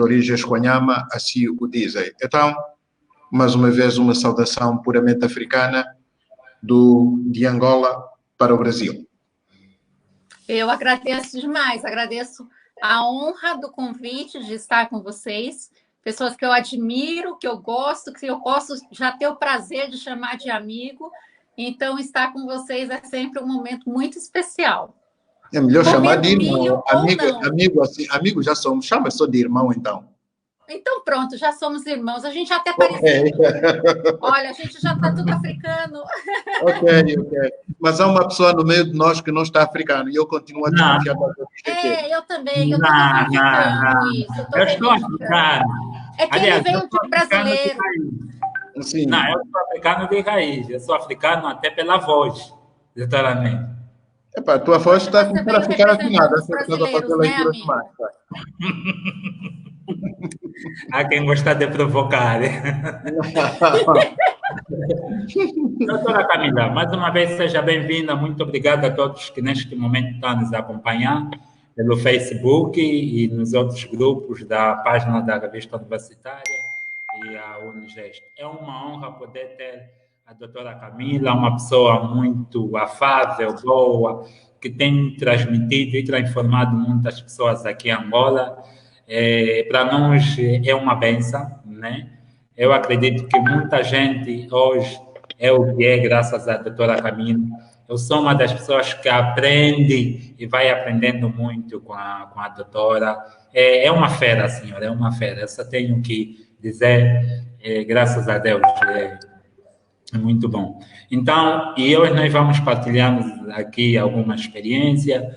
origens Wanyama assim o dizem. Então, mais uma vez, uma saudação puramente africana de Angola para o Brasil. Eu agradeço demais, agradeço a honra do convite de estar com vocês, pessoas que eu admiro, que eu gosto, que eu posso já ter o prazer de chamar de amigo. Então, estar com vocês é sempre um momento muito especial. É melhor chamar de irmão. Amigo já somos. Chama só de irmão, então. Então, pronto, já somos irmãos. A gente até parecido. Olha, a gente já está tudo africano. Ok. Mas há uma pessoa no meio de nós que não está africano e eu continuo a desconfiar da gente. Eu também. Eu estou reivindicando isso. Eu estou africano. É que ele veio de brasileiro. Sim. Não, eu sou africano de raiz. Eu sou africano até pela voz, literalmente. Epa, tua voz está começando a ficar afinada. Você está a fazer leitura demais. Há quem gosta de provocar. Doutora Camila, mais uma vez seja bem-vinda. Muito obrigado a todos que neste momento estão a nos acompanhar pelo Facebook e nos outros grupos da página da Revista Universitária e a Unigest. É uma honra poder ter a doutora Camila, uma pessoa muito afável, boa, que tem transmitido e transformado muitas pessoas aqui em Angola. Para nós é uma bênção, né? Eu acredito que muita gente hoje é o que é graças à doutora Camila. Eu sou uma das pessoas que aprende e vai aprendendo muito com a doutora. É uma fera, senhora, é uma fera. Eu só tenho que dizer, graças a Deus, é muito bom. Então, e hoje nós vamos partilhar aqui alguma experiência,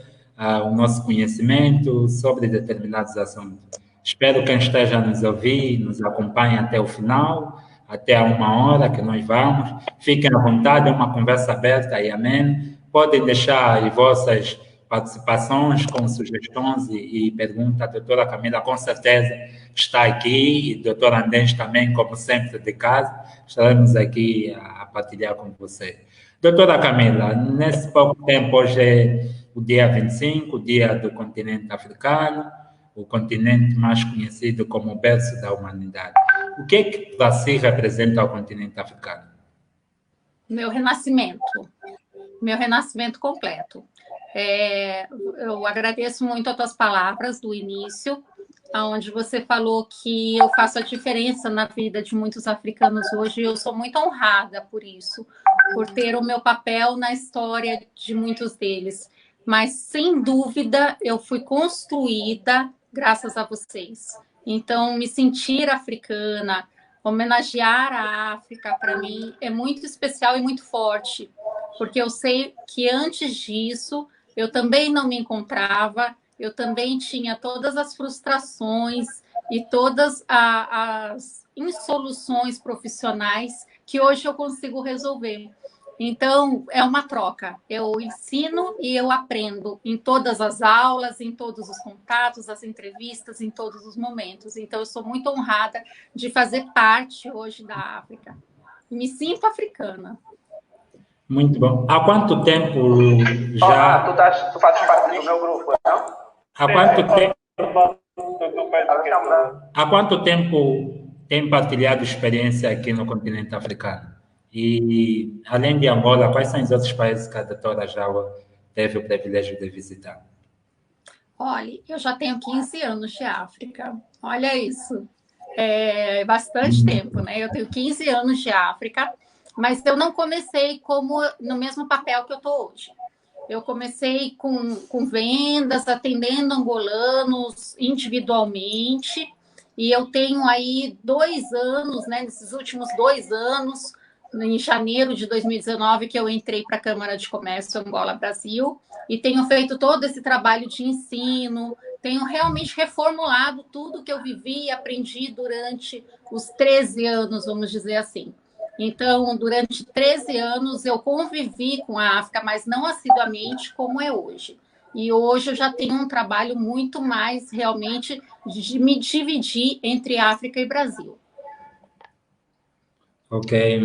o nosso conhecimento sobre determinados assuntos. Espero que quem esteja a nos ouvir, nos acompanhe até o final, até a 1 hora que nós vamos. Fiquem à vontade, é uma conversa aberta e amém. Podem deixar as vossas participações com sugestões e perguntas. A doutora Camila, com certeza, está aqui, e o doutor Andens também, como sempre, de casa. Estaremos aqui a partilhar com você. Doutora Camila, nesse pouco tempo, hoje é o dia 25, o dia do continente africano, o continente mais conhecido como o berço da humanidade. O que é que para si representa o continente africano? Meu renascimento completo. Eu agradeço muito as tuas palavras do início, onde você falou que eu faço a diferença na vida de muitos africanos hoje, e eu sou muito honrada por isso, por ter o meu papel na história de muitos deles. Mas, sem dúvida, eu fui construída graças a vocês. Então, me sentir africana, homenagear a África, para mim, é muito especial e muito forte, porque eu sei que antes disso, eu também não me encontrava, eu também tinha todas as frustrações e todas as insoluções profissionais que hoje eu consigo resolver. Então, é uma troca. Eu ensino e eu aprendo em todas as aulas, em todos os contatos, as entrevistas, em todos os momentos. Então, eu sou muito honrada de fazer parte hoje da África. Me sinto africana. Muito bom. Há quanto tempo já... Tu fazes parte do meu grupo, não? Há quanto tempo tem partilhado experiência aqui no continente africano? E, além de Angola, quais são os outros países que a doutora já teve o privilégio de visitar? Olha, eu já tenho 15 anos de África. Olha isso. É bastante tempo, né? Eu tenho 15 anos de África, mas eu não comecei no mesmo papel que eu estou hoje. Eu comecei com vendas, atendendo angolanos individualmente, e eu tenho aí 2 anos, né? Nesses últimos 2 anos, em janeiro de 2019, que eu entrei para a Câmara de Comércio Angola-Brasil, e tenho feito todo esse trabalho de ensino, tenho realmente reformulado tudo que eu vivi e aprendi durante os 13 anos, vamos dizer assim. Então, durante 13 anos, eu convivi com a África, mas não assiduamente como é hoje. E hoje eu já tenho um trabalho muito mais, realmente, de me dividir entre África e Brasil. Ok.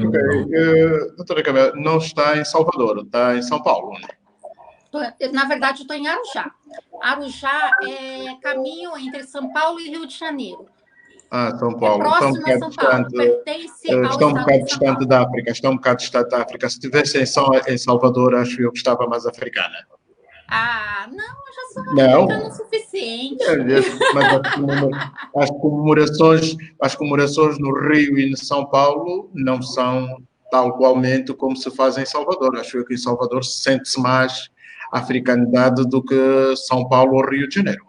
Doutora Camila, não está em Salvador, está em São Paulo, né? Na verdade, eu estou em Arujá. Arujá é caminho entre São Paulo e Rio de Janeiro. São Paulo. Próximo a São Paulo. Pertence ao Estão um estado bocado de São distante Paulo. da África. Estão um bocado distante da África. Se estivessem só em Salvador, acho eu que estava mais africana. Não, eu já sou Não? africana o suficiente. Mas as comemorações no Rio e em São Paulo não são tal qualmente como se faz em Salvador. Acho eu que em Salvador sente-se mais africanidade do que São Paulo ou Rio de Janeiro.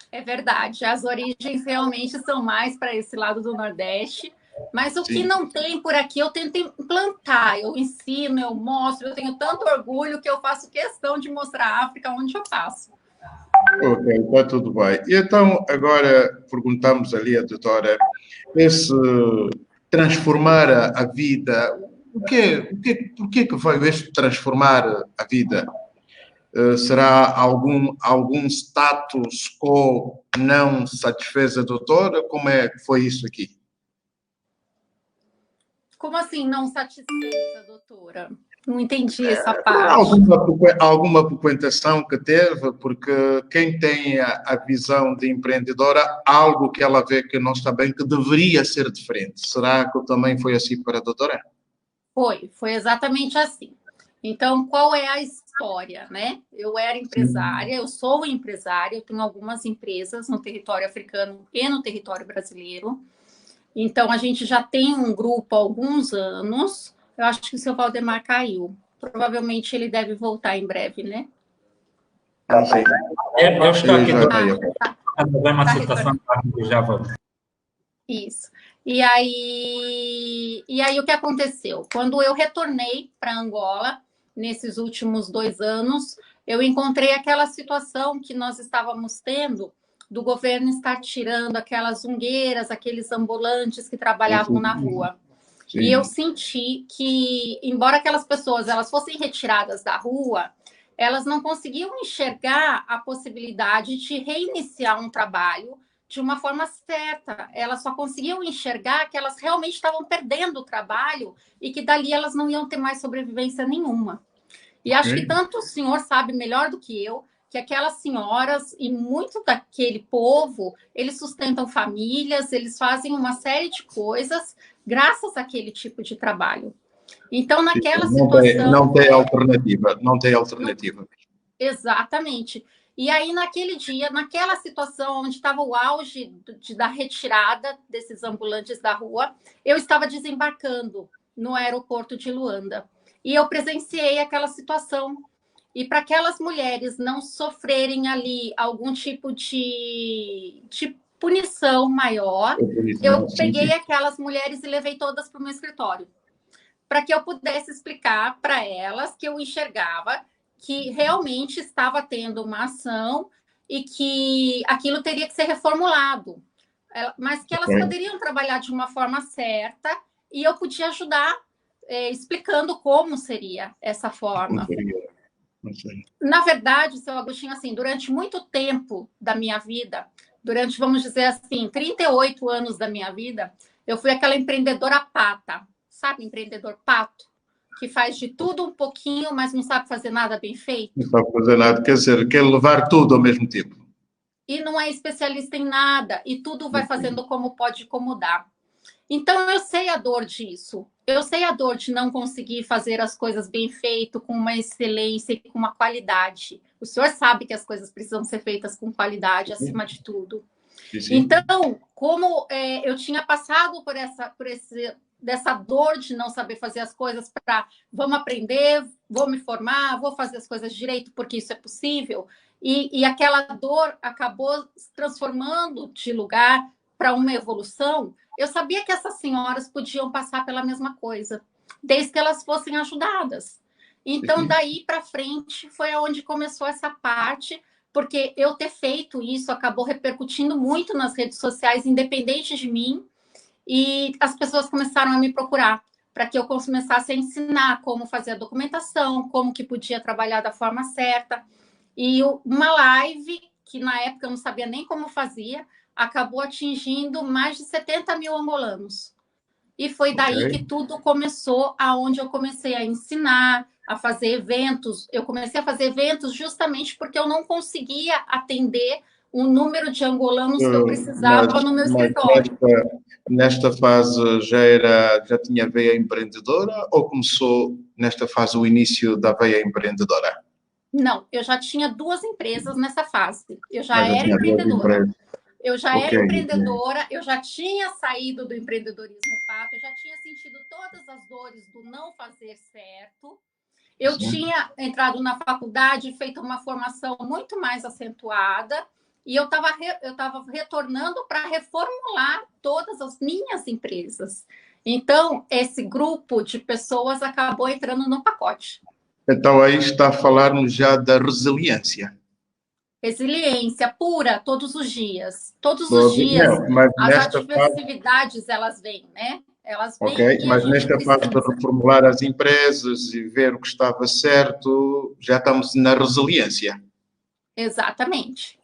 É verdade, as origens realmente são mais para esse lado do Nordeste, mas o que não tem por aqui eu tento implantar, eu ensino, eu mostro, eu tenho tanto orgulho que eu faço questão de mostrar a África onde eu passo. Ok, está tudo bem. E então, agora perguntamos ali à doutora, esse transformar a vida, por que veio este transformar a vida? Será algum status quo não satisfez a doutora? Como é que foi isso aqui? Como assim não satisfez a doutora? Não entendi essa parte. Alguma frequentação que teve, porque quem tem a visão de empreendedora, algo que ela vê que não está bem, que deveria ser diferente. Será que também foi assim para a doutora? Foi exatamente assim. Então, qual é a história, né? Eu era empresária, eu sou empresária, eu tenho algumas empresas no território africano e no território brasileiro. Então, a gente já tem um grupo há alguns anos. Eu acho que o seu Valdemar caiu. Provavelmente ele deve voltar em breve, né? Não sei. Eu estou aqui. Vai uma situação que já vou. Isso. E aí o que aconteceu? Quando eu retornei para Angola, nesses últimos 2 anos, eu encontrei aquela situação que nós estávamos tendo do governo estar tirando aquelas ungueiras, aqueles ambulantes que trabalhavam na rua. Sim. E eu senti que, embora aquelas pessoas elas fossem retiradas da rua, elas não conseguiam enxergar a possibilidade de reiniciar um trabalho de uma forma certa. Elas só conseguiam enxergar que elas realmente estavam perdendo o trabalho e que dali elas não iam ter mais sobrevivência nenhuma. E acho que tanto o senhor sabe melhor do que eu que aquelas senhoras e muito daquele povo, eles sustentam famílias, eles fazem uma série de coisas graças àquele tipo de trabalho. Então, naquela situação... Não tem alternativa. Exatamente. E aí, naquele dia, naquela situação onde estava o auge da retirada desses ambulantes da rua, eu estava desembarcando no aeroporto de Luanda. E eu presenciei aquela situação. E para aquelas mulheres não sofrerem ali algum tipo de punição maior, eu peguei aquelas mulheres e levei todas para o meu escritório, para que eu pudesse explicar para elas que eu enxergava que realmente estava tendo uma ação e que aquilo teria que ser reformulado, mas que elas poderiam trabalhar de uma forma certa e eu podia ajudar explicando como seria essa forma. Na verdade, seu Agostinho, assim, durante muito tempo da minha vida, durante, vamos dizer assim, 38 anos da minha vida, eu fui aquela empreendedora pata, sabe, empreendedor pato, que faz de tudo um pouquinho, mas não sabe fazer nada bem feito. Não sabe fazer nada, quer dizer, quer levar tudo ao mesmo tempo. E não é especialista em nada, e tudo vai fazendo como pode, como dá. Então, eu sei a dor disso. Eu sei a dor de não conseguir fazer as coisas bem feito, com uma excelência e com uma qualidade. O senhor sabe que as coisas precisam ser feitas com qualidade, acima de tudo. Sim. Então, como eu tinha passado por dessa dor de não saber fazer as coisas para vamos aprender, vou me formar, vou fazer as coisas direito porque isso é possível, e aquela dor acabou se transformando de lugar para uma evolução. Eu sabia que essas senhoras podiam passar pela mesma coisa, desde que elas fossem ajudadas. Então, daí para frente, foi onde começou essa parte, porque eu ter feito isso acabou repercutindo muito nas redes sociais, independente de mim, e as pessoas começaram a me procurar para que eu começasse a ensinar como fazer a documentação, como que podia trabalhar da forma certa. E uma live, que na época eu não sabia nem como fazia, acabou atingindo mais de 70 mil angolanos. E foi daí que tudo começou, aonde eu comecei a ensinar, a fazer eventos. Eu comecei a fazer eventos justamente porque eu não conseguia atender o número de angolanos que eu precisava no meu escritório. Nesta fase já tinha veia empreendedora ou começou nesta fase o início da veia empreendedora? Não, eu já tinha 2 empresas nessa fase. Eu já Já era tinha duas empreendedora. empresas. Eu já era Ok. empreendedora, eu já tinha saído do empreendedorismo pato, eu já tinha sentido todas as dores do não fazer certo. Eu Sim. tinha entrado na faculdade, feito uma formação muito mais acentuada, e eu estava retornando para reformular todas as minhas empresas. Então, esse grupo de pessoas acabou entrando no pacote. Então aí está a falar-nos já da resiliência. Resiliência pura, todos os dias. Todos os dias, Não, mas as nesta fase, adversidades, elas vêm, né? Elas ok, vêm e a mas gente nesta fase de precisa. reformular as empresas e ver o que estava certo, já estamos na resiliência. Exatamente.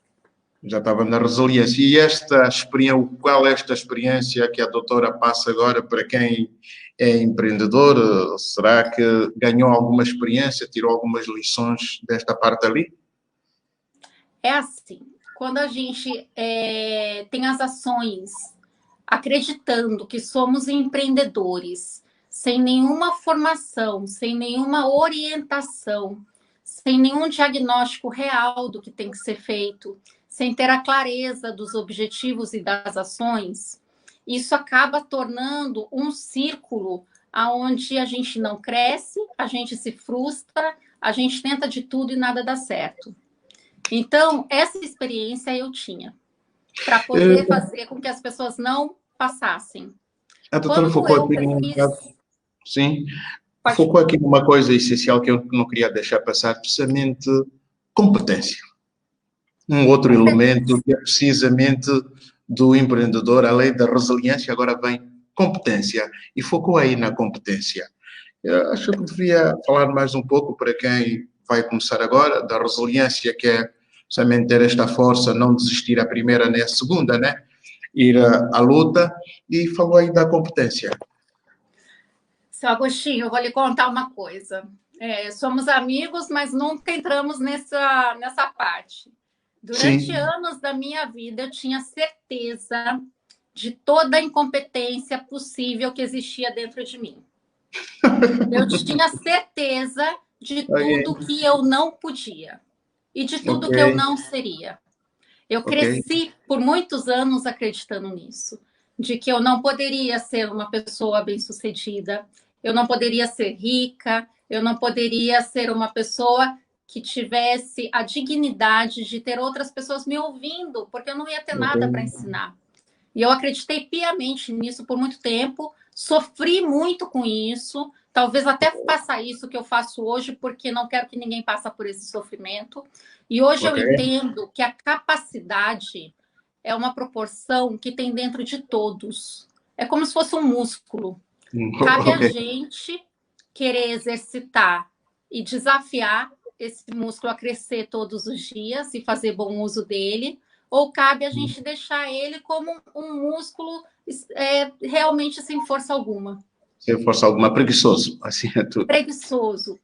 Já estava na resiliência. E esta experiência, qual é esta experiência que a doutora passa agora para quem é empreendedor? Será que ganhou alguma experiência, tirou algumas lições desta parte ali? É assim, quando a gente tem as ações acreditando que somos empreendedores, sem nenhuma formação, sem nenhuma orientação, sem nenhum diagnóstico real do que tem que ser feito, sem ter a clareza dos objetivos e das ações, isso acaba tornando um círculo onde a gente não cresce, a gente se frustra, a gente tenta de tudo e nada dá certo. Então, essa experiência eu tinha para poder fazer com que as pessoas não passassem. A doutora Quando focou eu aqui num fiz... caso, sim, Pode focou aqui numa coisa essencial que eu não queria deixar passar, precisamente competência. Um outro elemento que é precisamente do empreendedor, além da resiliência, agora vem competência. E focou aí na competência. Eu acho que deveria falar mais um pouco para quem vai começar agora, da resiliência, que é somente ter esta força, não desistir à primeira nem à segunda, né? Ir à luta, e falou aí da competência. Seu Agostinho, eu vou lhe contar uma coisa. Somos amigos, mas nunca entramos nessa parte. Durante Sim. anos da minha vida, eu tinha certeza de toda a incompetência possível que existia dentro de mim. Eu tinha certeza de tudo que eu não podia e de tudo que eu não seria. Eu cresci por muitos anos acreditando nisso, de que eu não poderia ser uma pessoa bem-sucedida, eu não poderia ser rica, eu não poderia ser uma pessoa que tivesse a dignidade de ter outras pessoas me ouvindo, porque eu não ia ter nada para ensinar. E eu acreditei piamente nisso por muito tempo, sofri muito com isso, talvez até faça isso que eu faço hoje, porque não quero que ninguém passe por esse sofrimento. E hoje eu entendo que a capacidade é uma proporção que tem dentro de todos. É como se fosse um músculo. Cabe a gente querer exercitar e desafiar esse músculo a crescer todos os dias e fazer bom uso dele, ou cabe a gente deixar ele como um músculo realmente sem força alguma. Sem força alguma, preguiçoso, assim é tudo. Preguiçoso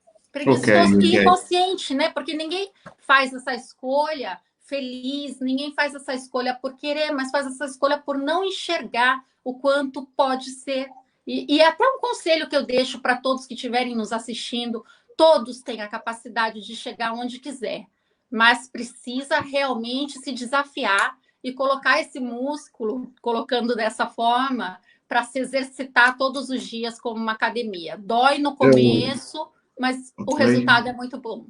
e inconsciente, né? Porque ninguém faz essa escolha feliz, ninguém faz essa escolha por querer, mas faz essa escolha por não enxergar o quanto pode ser. E até um conselho que eu deixo para todos que estiverem nos assistindo, todos têm a capacidade de chegar onde quiser, mas precisa realmente se desafiar e colocar esse músculo, colocando dessa forma, para se exercitar todos os dias como uma academia. Dói no começo, mas o resultado é muito bom.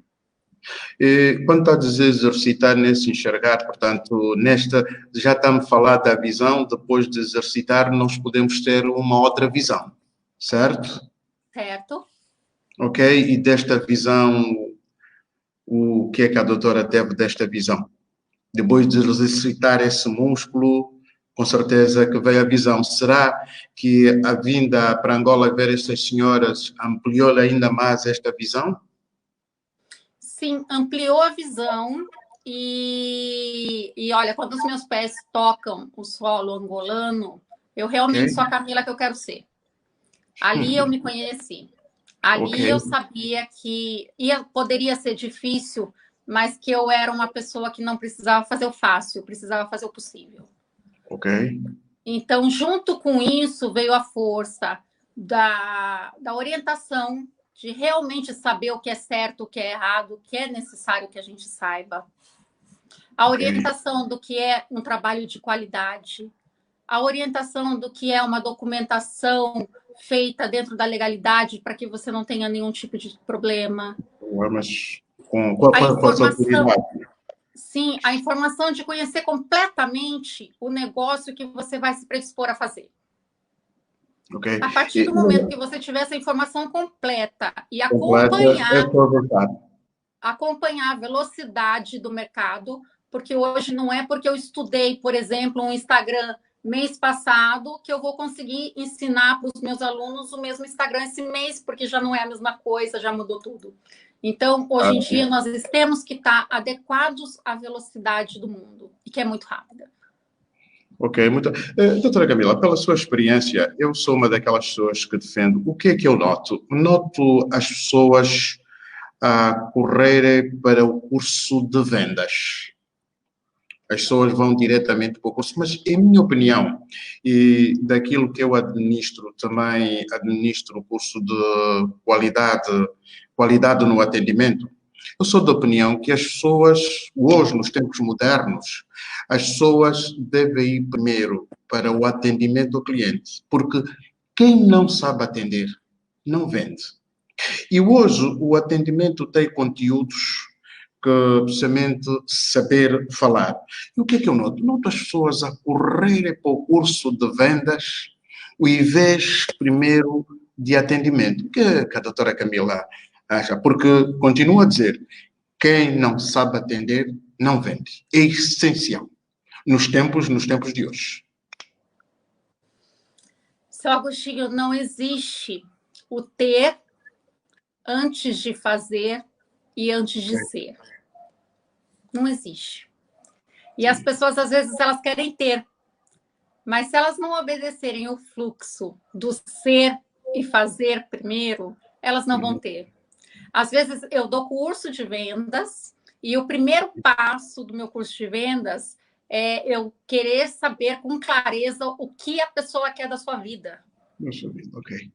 E, quando está a dizer exercitar nesse enxergar, portanto, já estamos a falar da visão, depois de exercitar, nós podemos ter uma outra visão, certo? Certo. Ok, e desta visão, o que é que a doutora teve desta visão? Depois de exercitar esse músculo, com certeza que veio a visão. Será que a vinda para Angola ver estas senhoras ampliou ainda mais esta visão? Sim, ampliou a visão e olha, quando os meus pés tocam o solo angolano, eu realmente sou a Camila que eu quero ser. Ali eu me conheci. Ali eu sabia que poderia ser difícil, mas que eu era uma pessoa que não precisava fazer o fácil, precisava fazer o possível. Ok. Então, junto com isso, veio a força da orientação, de realmente saber o que é certo, o que é errado, o que é necessário que a gente saiba. A orientação do que é um trabalho de qualidade, a orientação do que é uma documentação feita dentro da legalidade para que você não tenha nenhum tipo de problema. Mas com a autoridade. Sim, a informação de conhecer completamente o negócio que você vai se predispor a fazer. Okay. A partir do momento que você tiver essa informação completa e acompanhar a velocidade do mercado, porque hoje não é porque eu estudei, por exemplo, um Instagram mês passado que eu vou conseguir ensinar para os meus alunos o mesmo Instagram esse mês, porque já não é a mesma coisa, já mudou tudo. Então, hoje em dia, nós temos que estar adequados à velocidade do mundo, e que é muito rápida. Ok, muito. Doutora Camila, pela sua experiência, eu sou uma daquelas pessoas que defendo. O que é que eu noto? Noto as pessoas a correrem para o curso de vendas. As pessoas vão diretamente para o curso, mas em minha opinião, e daquilo que eu administro, também administro o curso de qualidade no atendimento, eu sou da opinião que as pessoas, hoje, nos tempos modernos, as pessoas devem ir primeiro para o atendimento ao cliente, porque quem não sabe atender, não vende. E hoje o atendimento tem conteúdos que precisamente saber falar. E o que é que eu noto? Noto as pessoas a correrem para o curso de vendas, ao invés primeiro de atendimento. O que a doutora Camila acha? Porque continua a dizer, quem não sabe atender, não vende. É essencial nos tempos de hoje. Seu Agostinho, não existe o ter antes de fazer e antes de ser. Não existe. E as pessoas, às vezes, elas querem ter. Mas se elas não obedecerem o fluxo do ser e fazer primeiro, elas não vão ter. Às vezes, eu dou curso de vendas e o primeiro passo do meu curso de vendas é eu querer saber com clareza o que a pessoa quer da sua vida. Ok.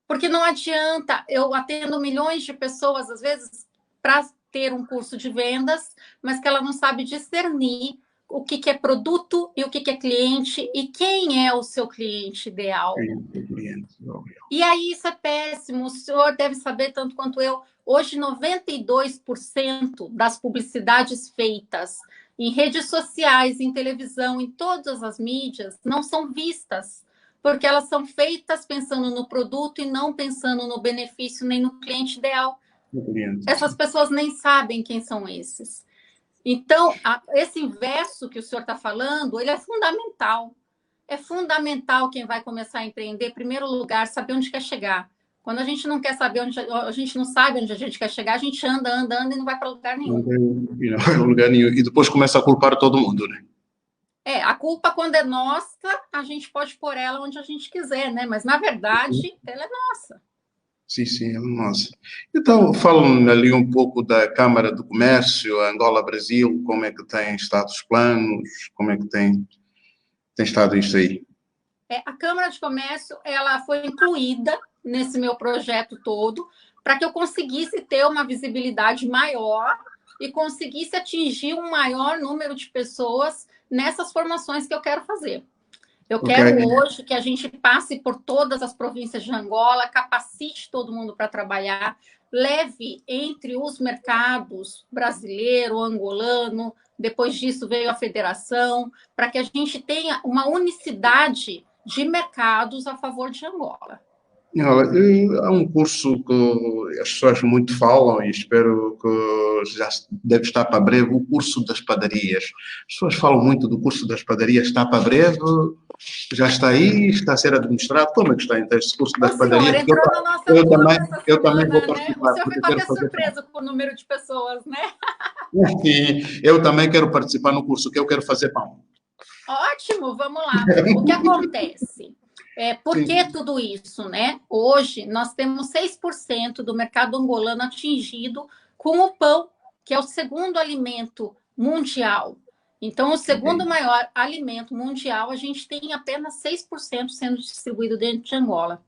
Porque não adianta, eu atendo milhões de pessoas, às vezes, para ter um curso de vendas, mas que ela não sabe discernir o que é produto e o que é cliente e quem é o seu cliente ideal. E aí isso é péssimo, o senhor deve saber tanto quanto eu. Hoje, 92% das publicidades feitas em redes sociais, em televisão, em todas as mídias, não são vistas, porque elas são feitas pensando no produto e não pensando no benefício nem no cliente ideal. Essas pessoas nem sabem quem são esses. Então, esse inverso que o senhor está falando, ele é fundamental. É fundamental quem vai começar a empreender, em primeiro lugar, saber onde quer chegar. Quando a gente não quer saber a gente não sabe onde a gente quer chegar, a gente anda e não vai para lugar nenhum. Não vai para lugar nenhum. E depois começa a culpar todo mundo, né? A culpa, quando é nossa, a gente pode pôr ela onde a gente quiser, né? Mas, na verdade, ela é nossa. Sim, ela é nossa. Então, falam ali um pouco da Câmara do Comércio, Angola-Brasil, como é que tem estado os planos, como é que tem estado isso aí? A Câmara de Comércio, ela foi incluída nesse meu projeto todo para que eu conseguisse ter uma visibilidade maior e conseguisse atingir um maior número de pessoas nessas formações que eu quero fazer. Eu quero hoje que a gente passe por todas as províncias de Angola, capacite todo mundo para trabalhar, leve entre os mercados brasileiro, angolano, depois disso veio a federação, para que a gente tenha uma unicidade de mercados a favor de Angola. Há um curso que as pessoas muito falam e espero que já deve estar para breve, o curso das padarias. As pessoas falam muito do curso das padarias, está para breve, já está aí, está a ser administrado. Como é que está então esse curso das padarias? Entrou na nossa eu também vou participar. O senhor ficou até surpreso com o número de pessoas, né? Sim, eu também quero participar no curso, que eu quero fazer pão. Ótimo, vamos lá. O que acontece? Por que tudo isso, né? Hoje, nós temos 6% do mercado angolano atingido com o pão, que é o segundo alimento mundial. Então, o segundo maior alimento mundial, a gente tem apenas 6% sendo distribuído dentro de Angola.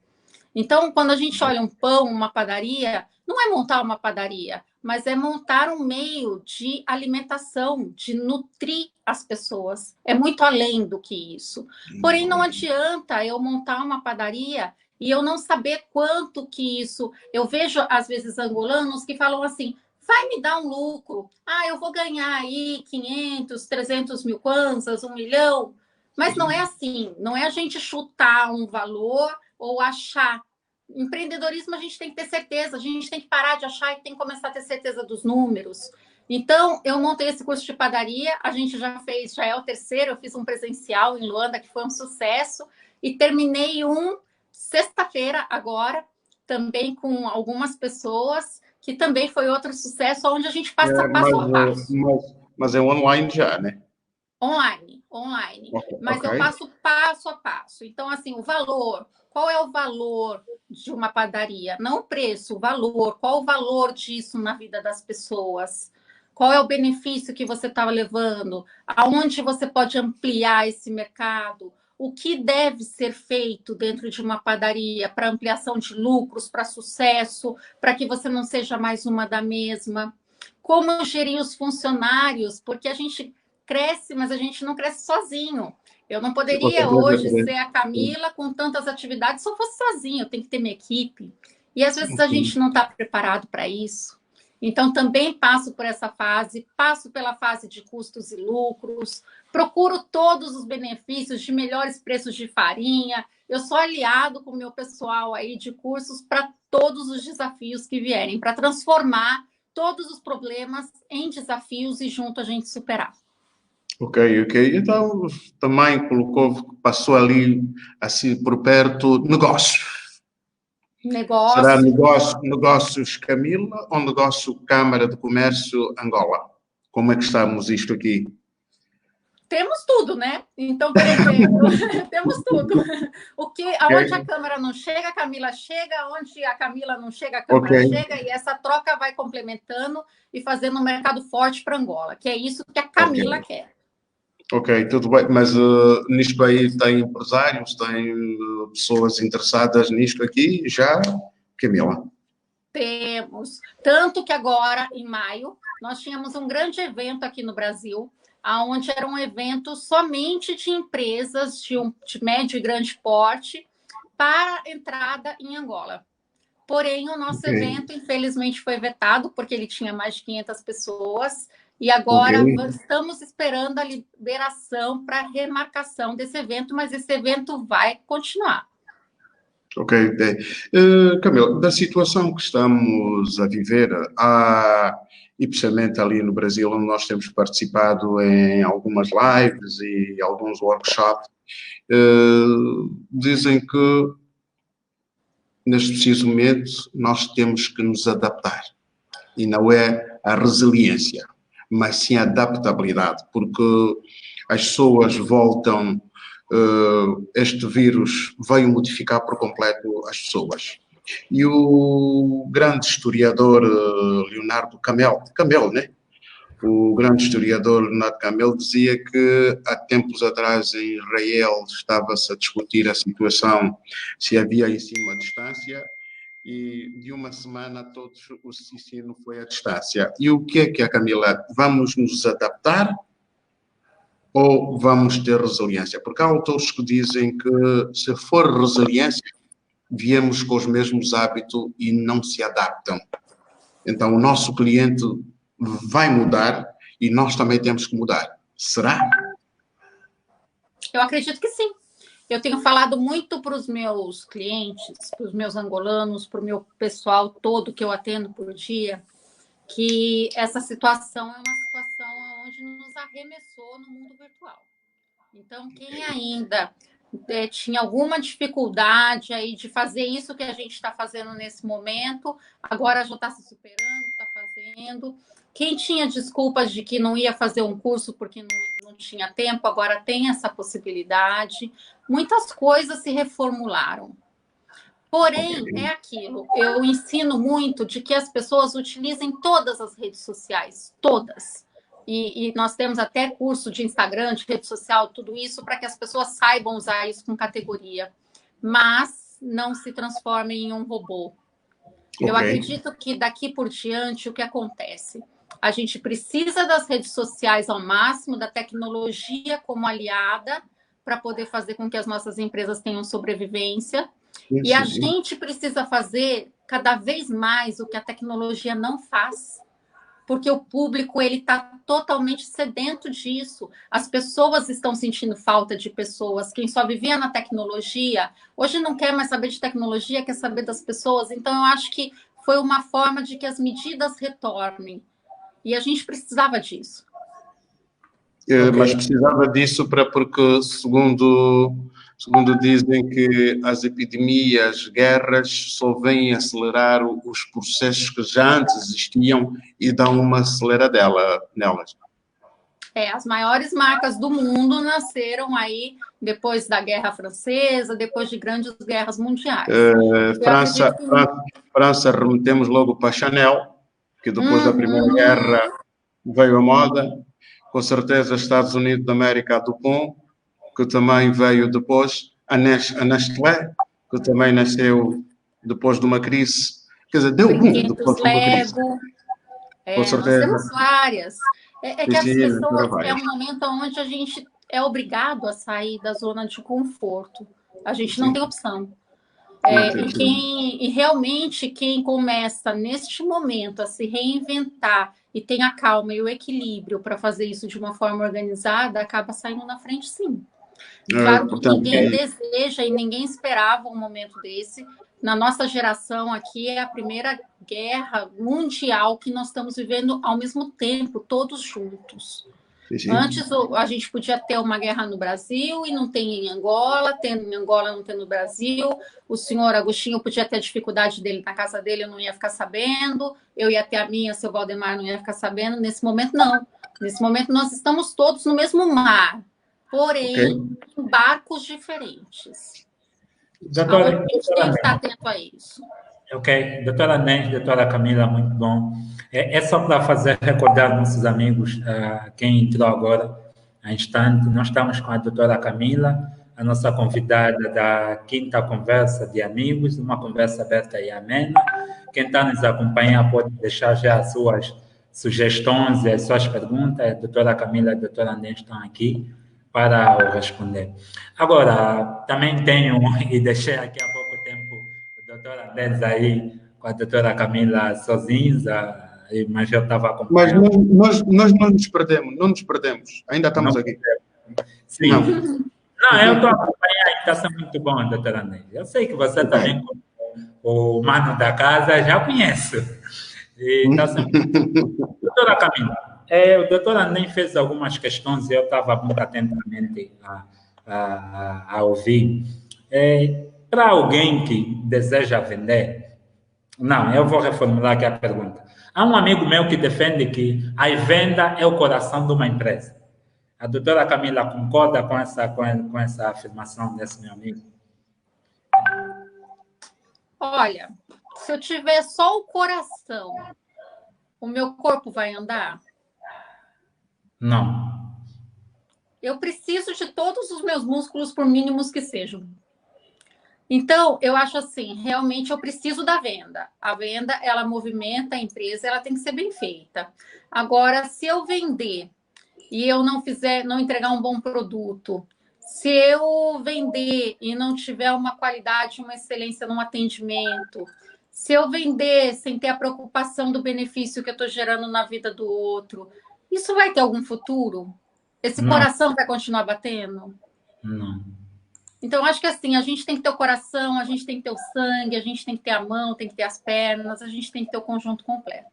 Então, quando a gente olha um pão, uma padaria, não é montar uma padaria, mas é montar um meio de alimentação, de nutrir as pessoas. É muito além do que isso. Porém, não adianta eu montar uma padaria e eu não saber quanto que isso... Eu vejo, às vezes, angolanos que falam assim, vai me dar um lucro. Eu vou ganhar aí 500, 300 mil kwanzas, 1 milhão. Mas não é assim. Não é a gente chutar um valor ou achar. Empreendedorismo a gente tem que ter certeza, a gente tem que parar de achar e tem que começar a ter certeza dos números. Então, eu montei esse curso de padaria, a gente já é o terceiro, eu fiz um presencial em Luanda, que foi um sucesso, e terminei sexta-feira agora, também com algumas pessoas, que também foi outro sucesso, onde a gente passa passo a passo. Mas é online já, né? Online. Mas eu passo passo a passo. Então, assim, o valor. Qual é o valor de uma padaria? Não o preço, o valor. Qual o valor disso na vida das pessoas? Qual é o benefício que você está levando? Aonde você pode ampliar esse mercado? O que deve ser feito dentro de uma padaria para ampliação de lucros, para sucesso, para que você não seja mais uma da mesma? Como gerir os funcionários? Porque a gente cresce, mas a gente não cresce sozinho. Eu não poderia hoje ser a Camila com tantas atividades se eu fosse sozinha, eu tenho que ter minha equipe. E às vezes a gente não está preparado para isso. Então, também passo por essa fase, passo pela fase de custos e lucros, procuro todos os benefícios de melhores preços de farinha. Eu sou aliado com o meu pessoal aí de cursos para todos os desafios que vierem, para transformar todos os problemas em desafios e junto a gente superar. Ok. Então, também passou ali, assim, por perto, negócio. Será negócios Camila ou negócio Câmara de Comércio Angola? Como é que estamos isto aqui? Temos tudo, né? Então, por exemplo, temos tudo. Aonde a Câmara não chega, a Camila chega. Onde a Camila não chega, a Câmara chega. E essa troca vai complementando e fazendo um mercado forte para Angola, que é isso que a Camila quer. Ok, tudo bem. Mas nisto aí tem empresários, tem pessoas interessadas nisto aqui já, Camila? Temos. Tanto que agora, em maio, nós tínhamos um grande evento aqui no Brasil, onde era um evento somente de empresas de médio e grande porte para entrada em Angola. Porém, o nosso evento, infelizmente, foi vetado, porque ele tinha mais de 500 pessoas, e agora estamos esperando a liberação para a remarcação desse evento, mas esse evento vai continuar. Ok. Camila, da situação que estamos a viver, e precisamente ali no Brasil, onde nós temos participado em algumas lives e alguns workshops, dizem que neste preciso momento nós temos que nos adaptar. E não é a resiliência, mas sim a adaptabilidade, porque as pessoas voltam... este vírus veio modificar por completo as pessoas. E o grande historiador Leonardo Camel, né? O grande historiador Leonardo Camel dizia que há tempos atrás em Israel estava-se a discutir a situação, se havia ensino à distância, e de uma semana todos o ensino foi à distância. E o que é a Camila? Vamos nos adaptar ou vamos ter resiliência? Porque há autores que dizem que se for resiliência, viemos com os mesmos hábitos e não se adaptam. Então, o nosso cliente vai mudar e nós também temos que mudar. Será? Eu acredito que sim. Eu tenho falado muito para os meus clientes, para os meus angolanos, para o meu pessoal todo que eu atendo por dia, que essa situação é uma situação onde nos arremessou no mundo virtual. Então, quem ainda tinha alguma dificuldade aí de fazer isso que a gente está fazendo nesse momento, agora já está se superando, está fazendo. Quem tinha desculpas de que não ia fazer um curso porque não tinha tempo, agora tem essa possibilidade. muitas coisas se reformularam. Porém, é aquilo, eu ensino muito de que as pessoas utilizem todas as redes sociais, todas. E nós temos até curso de Instagram, de rede social, tudo isso, para que as pessoas saibam usar isso com categoria. Mas não se transformem em um robô. Eu acredito que daqui por diante, o que acontece? A gente precisa das redes sociais ao máximo, da tecnologia como aliada, para poder fazer com que as nossas empresas tenham sobrevivência. E a gente precisa fazer cada vez mais o que a tecnologia não faz, porque o público ele está totalmente sedento disso. As pessoas estão sentindo falta de pessoas. Quem só vivia na tecnologia, hoje não quer mais saber de tecnologia, quer saber das pessoas. Então, eu acho que foi uma forma de que as medidas retornem. E a gente precisava disso. Mas precisava disso porque, segundo dizem que as epidemias, guerras, só vêm acelerar os processos que já antes existiam e dão uma aceleradela nelas. As maiores marcas do mundo nasceram aí depois da Guerra Francesa, depois de grandes guerras mundiais. França, remetemos logo para a Chanel, que depois da Primeira Guerra veio a moda. Com certeza, Estados Unidos da América, a DuPont, que também veio depois, a Nestlé, que também nasceu depois de uma crise. Quer dizer, deu boom depois de uma crise. Com certeza. Nós temos várias. Que as pessoas, é um momento onde a gente é obrigado a sair da zona de conforto. A gente não tem opção. E realmente quem começa neste momento a se reinventar e tem a calma e o equilíbrio para fazer isso de uma forma organizada, acaba saindo na frente, sim. Claro que ninguém deseja e ninguém esperava um momento desse. Na nossa geração aqui é a primeira guerra mundial que nós estamos vivendo ao mesmo tempo, todos juntos. Sim. Antes a gente podia ter uma guerra no Brasil e não tem em Angola, tendo em Angola não tem no Brasil. O senhor Agostinho podia ter a dificuldade dele na casa dele, eu não ia ficar sabendo. Eu ia ter a minha, seu Valdemar não ia ficar sabendo. Nesse momento, não. Nesse momento, nós estamos todos no mesmo mar, porém, em barcos diferentes. Doutora, a gente tem que estar atento a isso. Ok. Doutora Nés, doutora Camila, muito bom. É só para fazer recordar nossos amigos, quem entrou agora, nós estamos com a doutora Camila, a nossa convidada da quinta conversa de amigos, uma conversa aberta e amena. Quem está nos acompanhando pode deixar já as suas sugestões e as suas perguntas. A doutora Camila e a doutora Nés estão aqui para responder. Agora, também tenho, e deixei aqui há pouco tempo, a doutora Nés aí, com a doutora Camila sozinhos, mas eu estava acompanhando. Mas nós não nos perdemos, ainda estamos aqui. Sim. Não, eu estou acompanhando, está sendo muito bom, doutora Nés. Eu sei que você também, o mano da casa, já conhece. E está sendo doutora Camila, o doutor nem fez algumas questões e eu estava muito atentamente a ouvir. Para alguém que deseja vender, não, eu vou reformular aqui a pergunta. Há um amigo meu que defende que a venda é o coração de uma empresa. A doutora Camila concorda com essa afirmação desse meu amigo? Olha, se eu tiver só o coração, o meu corpo vai andar? Não. Eu preciso de todos os meus músculos, por mínimos que sejam. Então, eu acho assim, realmente eu preciso da venda. A venda, ela movimenta a empresa, ela tem que ser bem feita. Agora, se eu vender e eu não entregar um bom produto, se eu vender e não tiver uma qualidade, uma excelência no atendimento, se eu vender sem ter a preocupação do benefício que eu estou gerando na vida do outro, isso vai ter algum futuro? Esse coração vai continuar batendo? Não. Então, acho que assim, a gente tem que ter o coração, a gente tem que ter o sangue, a gente tem que ter a mão, tem que ter as pernas, a gente tem que ter o conjunto completo.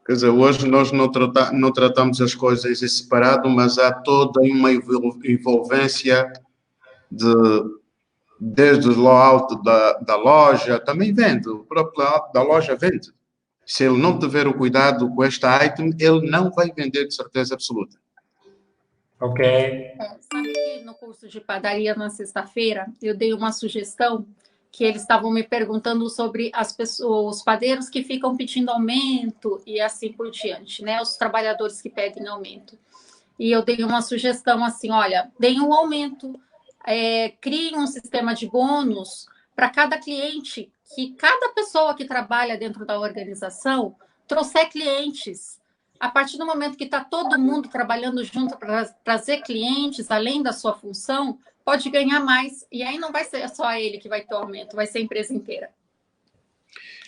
Quer dizer, hoje nós não tratamos as coisas em separado, mas há toda uma envolvência desde o layout da loja, também vende, o próprio layout da loja vende. Se ele não tiver o cuidado com esta item, ele não vai vender de certeza absoluta. Ok. Sabe que no curso de padaria na sexta-feira eu dei uma sugestão que eles estavam me perguntando sobre as pessoas, os padeiros que ficam pedindo aumento e assim por diante, né? Os trabalhadores que pedem aumento. E eu dei uma sugestão assim, olha, deem um aumento, criem um sistema de bônus para cada cliente, que cada pessoa que trabalha dentro da organização trouxer clientes. A partir do momento que está todo mundo trabalhando junto para trazer clientes, além da sua função, pode ganhar mais. E aí não vai ser só ele que vai ter o aumento, vai ser a empresa inteira.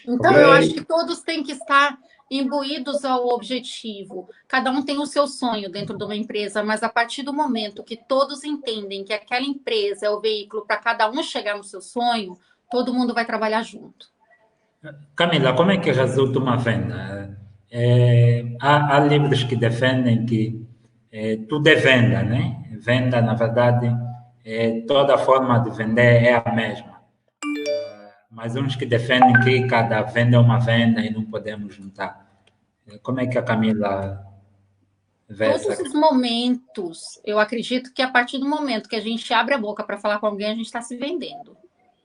Então, eu acho que todos têm que estar imbuídos ao objetivo. Cada um tem o seu sonho dentro de uma empresa, mas a partir do momento que todos entendem que aquela empresa é o veículo para cada um chegar no seu sonho, todo mundo vai trabalhar junto. Camila, como é que resulta uma venda? Há livros que defendem que tudo é venda, né? Venda, na verdade, toda forma de vender é a mesma. Mas uns que defendem que cada venda é uma venda e não podemos juntar. Como é que a Camila vê essa Todos os momentos, eu acredito que a partir do momento que a gente abre a boca para falar com alguém, a gente está se vendendo.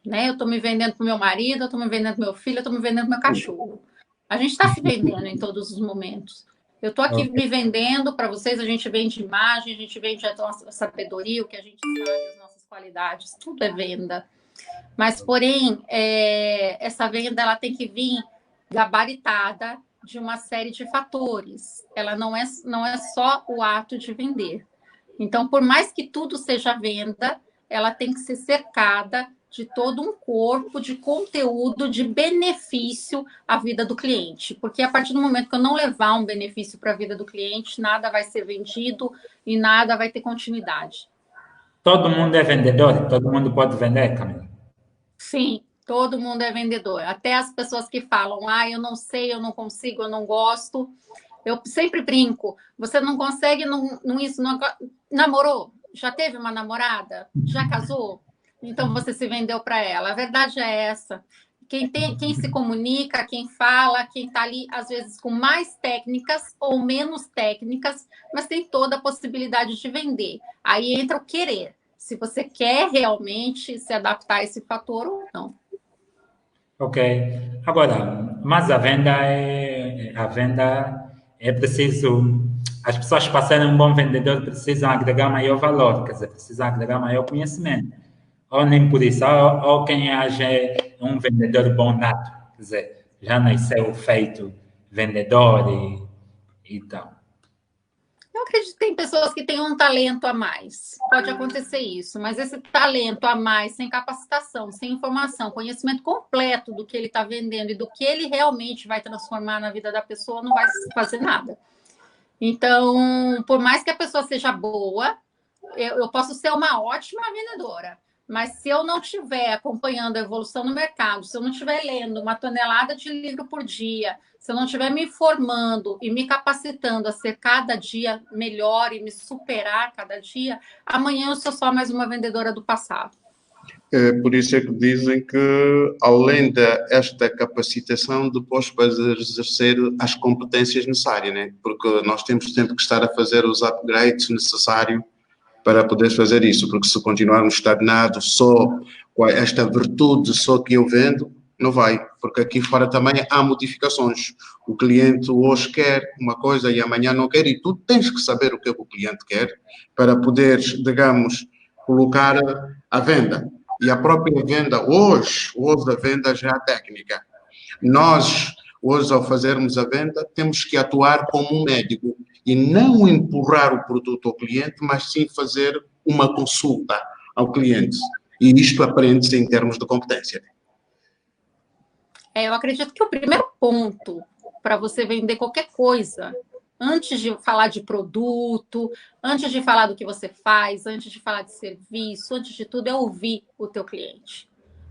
Né? Eu estou me vendendo para o meu marido, eu estou me vendendo para meu filho, eu estou me vendendo para meu cachorro. A gente está se vendendo em todos os momentos. Eu estou aqui me vendendo para vocês, a gente vende imagem, a gente vende a nossa sabedoria, o que a gente sabe, as nossas qualidades, tudo é venda. Mas, porém, essa venda ela tem que vir gabaritada de uma série de fatores. Ela não é só o ato de vender. Então, por mais que tudo seja venda, ela tem que ser cercada de todo um corpo de conteúdo, de benefício à vida do cliente. Porque a partir do momento que eu não levar um benefício para a vida do cliente, nada vai ser vendido e nada vai ter continuidade. Todo mundo é vendedor? Todo mundo pode vender, Camila? Sim, todo mundo é vendedor. Até as pessoas que falam, eu não sei, eu não consigo, eu não gosto. Eu sempre brinco. Você não consegue, namorou? Já teve uma namorada? Já casou? Então você se vendeu para ela. A verdade é essa. Quem se comunica, quem fala, quem está ali, às vezes, com mais técnicas ou menos técnicas, mas tem toda a possibilidade de vender. Aí entra o querer. Se você quer realmente se adaptar a esse fator ou não. Ok. Agora, mas a venda é preciso, as pessoas para serem um bom vendedor precisam agregar maior valor, quer dizer, precisam agregar maior conhecimento. Ou nem por isso, ou quem age é um vendedor bom nato, quer dizer, já nasceu feito vendedor e tal. Eu acredito que tem pessoas que têm um talento a mais. Pode acontecer isso, mas esse talento a mais, sem capacitação, sem informação, conhecimento completo do que ele está vendendo e do que ele realmente vai transformar na vida da pessoa, não vai fazer nada. Então, por mais que a pessoa seja boa, eu posso ser uma ótima vendedora, mas se eu não estiver acompanhando a evolução no mercado, se eu não estiver lendo uma tonelada de livro por dia, se eu não estiver me informando e me capacitando a ser cada dia melhor e me superar cada dia, amanhã eu sou só mais uma vendedora do passado. Por isso é que dizem que, além desta capacitação, depois para exercer as competências necessárias, né? Porque nós temos sempre que estar a fazer os upgrades necessários para poder fazer isso, porque se continuarmos estagnados só com esta virtude só que eu vendo, não vai, porque aqui fora também há modificações. O cliente hoje quer uma coisa e amanhã não quer, e tu tens que saber o que é que o cliente quer para poderes, digamos, colocar à venda. E a própria venda, hoje a venda já é técnica. Nós, hoje, ao fazermos a venda, temos que atuar como um médico e não empurrar o produto ao cliente, mas sim fazer uma consulta ao cliente. E isto aprende-se em termos de competência. Eu acredito que o primeiro ponto para você vender qualquer coisa, antes de falar de produto, antes de falar do que você faz, antes de falar de serviço, antes de tudo, é ouvir o teu cliente.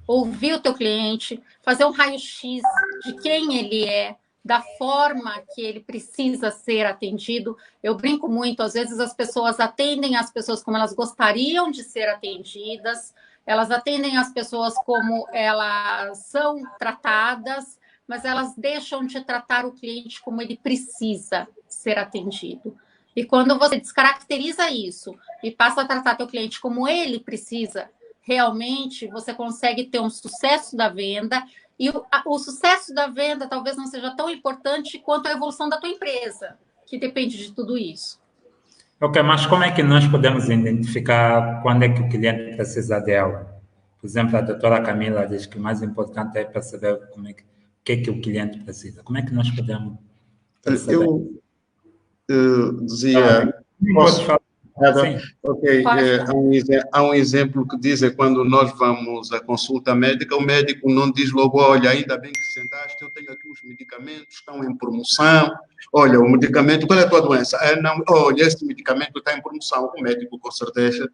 Ouvir o teu cliente, fazer um raio-x de quem ele é, da forma que ele precisa ser atendido. Eu brinco muito, às vezes as pessoas atendem as pessoas como elas gostariam de ser atendidas, elas atendem as pessoas como elas são tratadas, mas elas deixam de tratar o cliente como ele precisa ser atendido. E quando você descaracteriza isso e passa a tratar teu cliente como ele precisa, realmente você consegue ter um sucesso da venda. E o sucesso da venda talvez não seja tão importante quanto a evolução da tua empresa, que depende de tudo isso. Ok, mas como é que nós podemos identificar quando é que o cliente precisa dela? Por exemplo, a doutora Camila diz que o mais importante é perceber o que é que o cliente precisa. Como é que nós podemos perceber? Dizia, Pode posso? falar. Sim. Ok, há um exemplo que diz é quando nós vamos à consulta médica, o médico não diz logo, olha, ainda bem que sentaste, eu tenho aqui os medicamentos, estão em promoção, olha, o medicamento, qual é a tua doença? Não, olha, esse medicamento está em promoção, o médico com certeza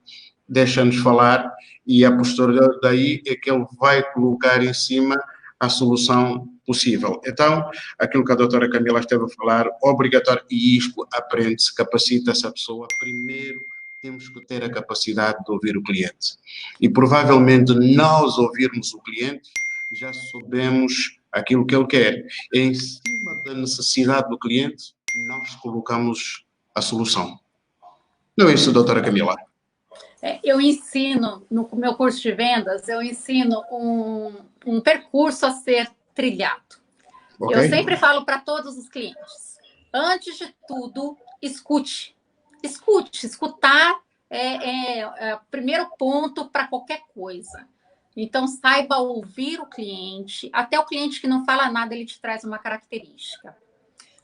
deixa-nos falar e a posterior daí é que ele vai colocar em cima a solução possível. Então, aquilo que a doutora Camila esteve a falar, obrigatório, e isto aprende-se, capacita-se a pessoa. Primeiro, temos que ter a capacidade de ouvir o cliente. E provavelmente nós ouvirmos o cliente, já sabemos aquilo que ele quer. Em cima da necessidade do cliente, nós colocamos a solução. Não é isso, doutora Camila? Eu ensino, no meu curso de vendas, eu ensino um percurso a ser trilhado. Okay. Eu sempre falo para todos os clientes, antes de tudo, escute. Escute. Escutar é o primeiro ponto para qualquer coisa. Então, saiba ouvir o cliente. Até o cliente que não fala nada, ele te traz uma característica.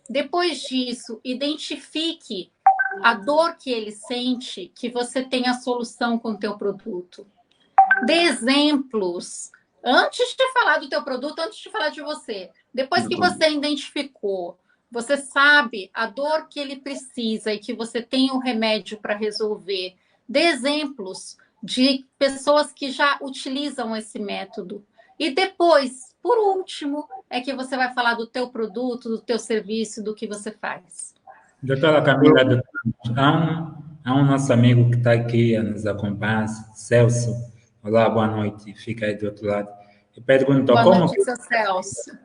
Depois disso, identifique a dor que ele sente, que você tem a solução com o teu produto. Dê exemplos. Antes de falar do teu produto, antes de falar de você. Depois que você identificou, você sabe a dor que ele precisa e que você tem o remédio para resolver. Dê exemplos de pessoas que já utilizam esse método. E depois, por último, é que você vai falar do teu produto, do teu serviço, do que você faz. Doutora Camila, há um nosso amigo que está aqui a nos acompanhar, Celso. Olá, boa noite. Fica aí do outro lado. E perguntou boa noite, seu Celso.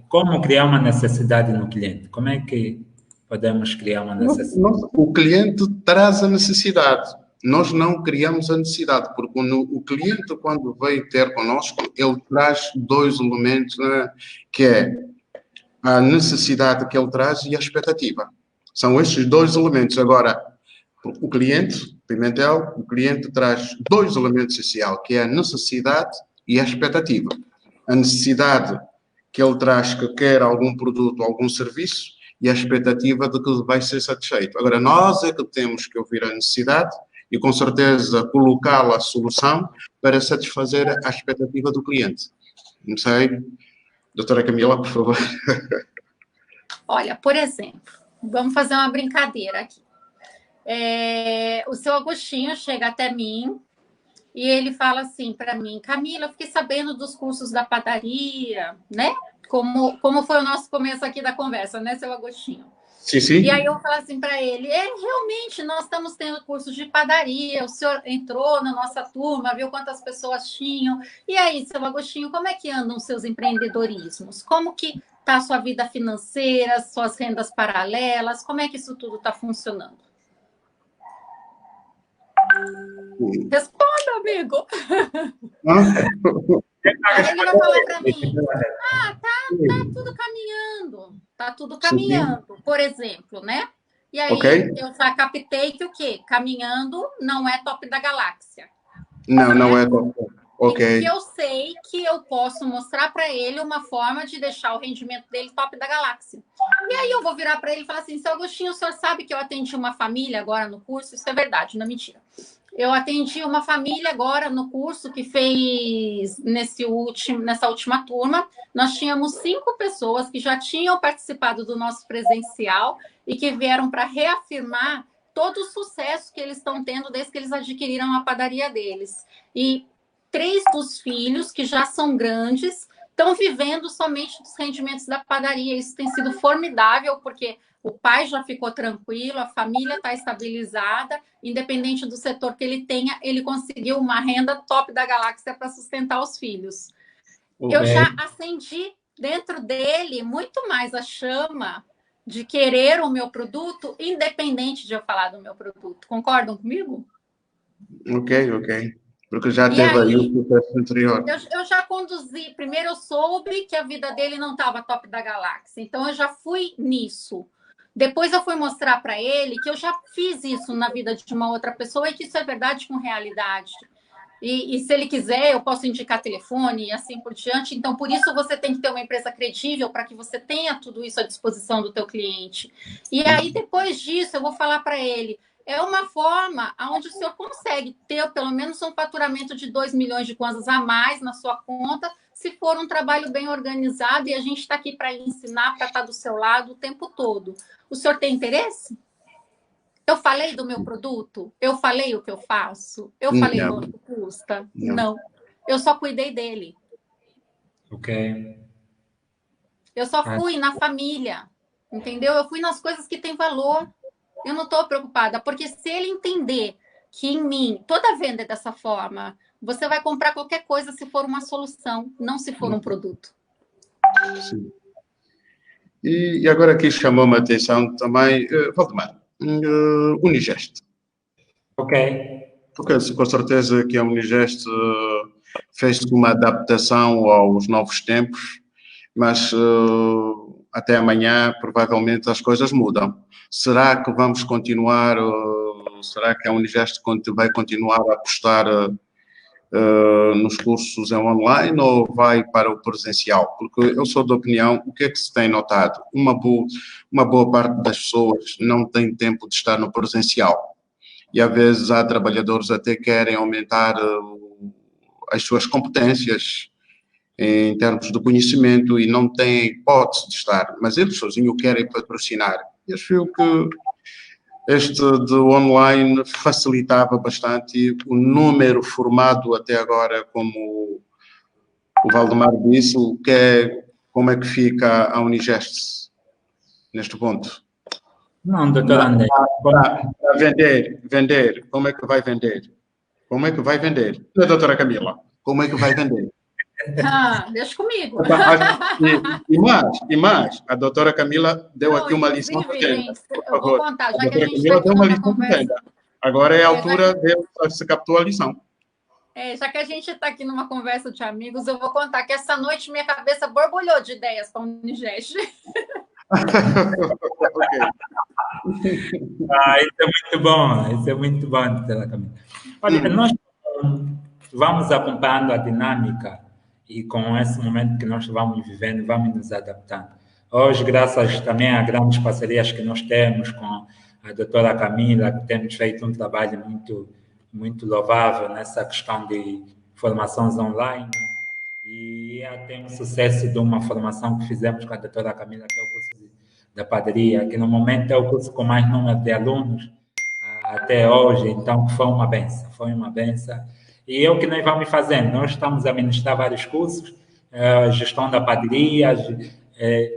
Como criar uma necessidade no cliente? Como é que podemos criar uma necessidade? O cliente traz a necessidade. Nós não criamos a necessidade, porque o cliente, quando vem ter conosco, ele traz dois elementos, né, que é a necessidade que ele traz e a expectativa. São estes dois elementos. Agora, o cliente, Pimentel, o cliente traz dois elementos essenciais, que é a necessidade e a expectativa. A necessidade que ele traz que quer algum produto, algum serviço, e a expectativa de que vai ser satisfeito. Agora, nós é que temos que ouvir a necessidade e, com certeza, colocá-la a solução para satisfazer a expectativa do cliente. Não sei. Doutora Camila, por favor. Olha, por exemplo, vamos fazer uma brincadeira aqui. O seu Agostinho chega até mim e ele fala assim para mim, Camila, eu fiquei sabendo dos cursos da padaria, né? Como foi o nosso começo aqui da conversa, né, seu Agostinho? Sim, sim. E aí eu falo assim para ele, realmente, nós estamos tendo cursos de padaria, o senhor entrou na nossa turma, viu quantas pessoas tinham. E aí, seu Agostinho, como é que andam os seus empreendedorismos? Como que está a sua vida financeira, suas rendas paralelas? Como é que isso tudo está funcionando? Responda, amigo. Aí ele vai falar para mim, tá tudo caminhando. Tá tudo caminhando, por exemplo, né? E aí eu já captei que o quê? Caminhando não é top da galáxia. Não é top. Ok. E eu sei que eu posso mostrar para ele uma forma de deixar o rendimento dele top da galáxia. E aí eu vou virar para ele e falar assim, seu Agostinho, o senhor sabe que eu atendi uma família agora no curso? Isso é verdade, não é mentira. Eu atendi uma família agora no curso que fez nessa última turma. Nós tínhamos 5 pessoas que já tinham participado do nosso presencial e que vieram para reafirmar todo o sucesso que eles estão tendo desde que eles adquiriram a padaria deles. E 3 dos filhos, que já são grandes, estão vivendo somente dos rendimentos da padaria. Isso tem sido formidável, porque o pai já ficou tranquilo, a família está estabilizada, independente do setor que ele tenha, ele conseguiu uma renda top da galáxia para sustentar os filhos. Eu já acendi dentro dele muito mais a chama de querer o meu produto, independente de eu falar do meu produto. Concordam comigo? Ok. Porque já E teve aí aí, o processo anterior. eu já conduzi. Primeiro, eu soube que a vida dele não estava top da galáxia. Então, eu já fui nisso. Depois, eu fui mostrar para ele que eu já fiz isso na vida de uma outra pessoa e que isso é verdade com realidade. E se ele quiser, eu posso indicar telefone e assim por diante. Então, por isso, você tem que ter uma empresa credível para que você tenha tudo isso à disposição do teu cliente. E aí, depois disso, eu vou falar para ele, é uma forma onde o senhor consegue ter pelo menos um faturamento de 2 milhões de kwanzas a mais na sua conta, se for um trabalho bem organizado, e a gente está aqui para ensinar, para estar do seu lado o tempo todo. O senhor tem interesse? Eu falei do meu produto? Eu falei o que eu faço? Eu falei Não. quanto custa? Não. Eu só cuidei dele. Ok. Eu só fui na família, entendeu? Eu fui nas coisas que têm valor. Eu não estou preocupada, porque se ele entender que em mim, toda venda é dessa forma, você vai comprar qualquer coisa se for uma solução, não se for um produto. Sim. E agora aqui chamou-me a atenção também, Valdemar, Unigest. Ok. Porque com certeza que a Unigest fez uma adaptação aos novos tempos, mas até amanhã provavelmente as coisas mudam. Será que vamos continuar, será que a Unigest vai continuar a apostar nos cursos em online ou vai para o presencial? Porque eu sou da opinião, o que é que se tem notado? Uma boa parte das pessoas não tem tempo de estar no presencial. E às vezes há trabalhadores até que querem aumentar as suas competências em termos de conhecimento e não têm hipótese de estar, mas eles sozinhos querem patrocinar. Eu acho que este do online facilitava bastante o número formado até agora, como o Valdemar disse, como é que fica a Unigest neste ponto? Não, doutor André. Para vender, como é que vai vender? Como é que vai vender? A doutora Camila, como é que vai vender? Deixa comigo. E mais, a doutora Camila deu aqui uma lição de venda. Gente, eu vou contar, já que a gente Camila está deu uma aqui lição numa de venda. conversa. Agora é a altura de se captou a lição. Já que a gente está aqui numa conversa de amigos, eu vou contar que essa noite minha cabeça borbulhou de ideias para o Unigest. Ok. Isso é muito bom, doutora Camila. Olha, nós vamos acompanhando a dinâmica e com esse momento que nós vamos vivendo, vamos nos adaptando. Hoje, graças também a grandes parcerias que nós temos com a doutora Camila, que temos feito um trabalho muito louvável nessa questão de formações online, e até um sucesso de uma formação que fizemos com a doutora Camila, que é o curso da padaria, que no momento é o curso com mais número de alunos até hoje, então foi uma benção. E é o que nós vamos fazendo, nós estamos a ministrar vários cursos, gestão da padaria,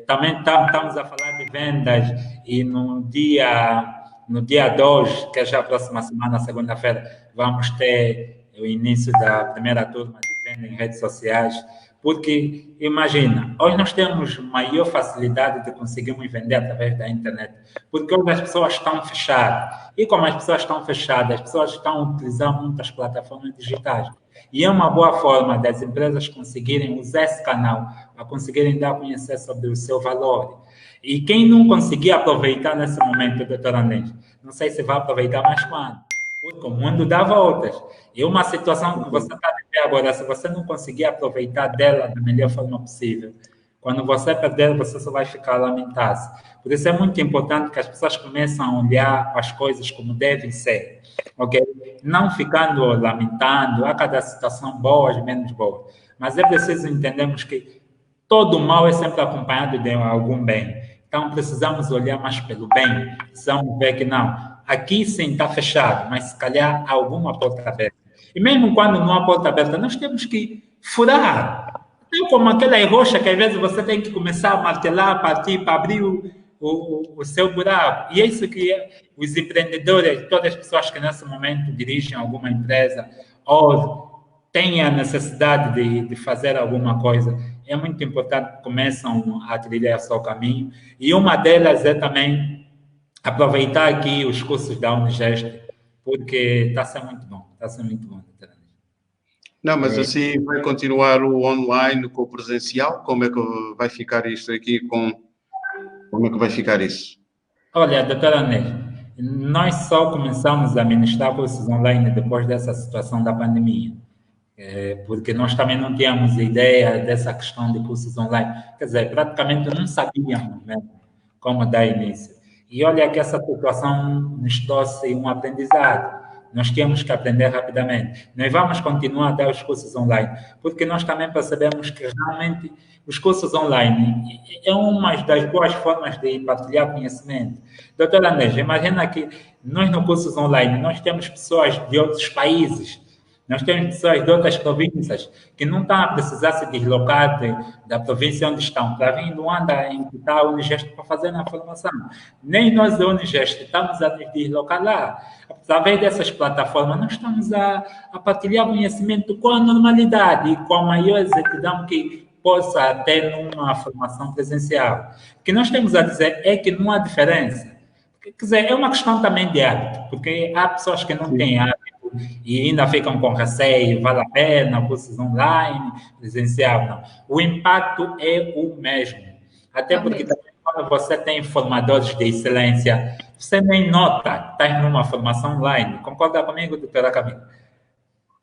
também estamos a falar de vendas, e no dia 2, que é já a próxima semana, segunda-feira, vamos ter o início da primeira turma de venda em redes sociais, porque, imagina, hoje nós temos maior facilidade de conseguirmos vender através da internet, porque hoje as pessoas estão fechadas. E como as pessoas estão fechadas, as pessoas estão utilizando muitas plataformas digitais. E é uma boa forma das empresas conseguirem usar esse canal para conseguirem dar a conhecer sobre o seu valor. E quem não conseguir aproveitar nesse momento, doutor André, não sei se vai aproveitar mais quando. Porque o mundo dá voltas. E uma situação que você está vivendo agora, se você não conseguir aproveitar dela da melhor forma possível, quando você perder, você só vai ficar lamentado. Por isso é muito importante que as pessoas comecem a olhar as coisas como devem ser, ok? Não ficando lamentando a cada situação boa e menos boa. Mas é preciso entendermos que todo mal é sempre acompanhado de algum bem. Então precisamos olhar mais pelo bem. Precisamos ver que não. Aqui sim está fechado, mas se calhar há alguma porta aberta. E mesmo quando não há porta aberta, nós temos que furar. Tem como aquela rocha que às vezes você tem que começar a martelar, partir para abrir o seu buraco. E é isso que os empreendedores, todas as pessoas que nesse momento dirigem alguma empresa ou têm a necessidade de fazer alguma coisa, é muito importante que começam a trilhar o seu caminho. E uma delas é também aproveitar aqui os cursos da Unigest, porque está a ser muito bom, está a ser muito bom. Não, mas assim vai continuar o online com o presencial? Como é que vai ficar isto aqui como é que vai ficar isso? Olha, doutora Anel, nós só começamos a ministrar cursos online depois dessa situação da pandemia, porque nós também não tínhamos ideia dessa questão de cursos online. Quer dizer, praticamente não sabíamos mesmo como dar início. E olha que essa situação nos trouxe um aprendizado. Nós temos que aprender rapidamente. Nós vamos continuar a dar os cursos online, porque nós também percebemos que realmente os cursos online é uma das boas formas de partilhar conhecimento. Doutora Neja, imagina que nós no cursos online, nós temos pessoas de outros países, nós temos pessoas de outras províncias que não estão a precisar se deslocar da província onde estão para vir em Luanda, em que está a Unigest para fazer a formação. Nem nós da Unigest estamos a nos deslocar lá. Através dessas plataformas, nós estamos a partilhar conhecimento com a normalidade e com a maior exatidão que possa ter numa formação presencial. O que nós temos a dizer é que não há diferença. Quer dizer, é uma questão também de hábito, porque há pessoas que não têm hábito e ainda ficam com receio, vale a pena, cursos online, presencial, não. O impacto é o mesmo. Até porque também quando você tem formadores de excelência, você nem nota que está numa formação online. Concorda comigo, doutora Camila?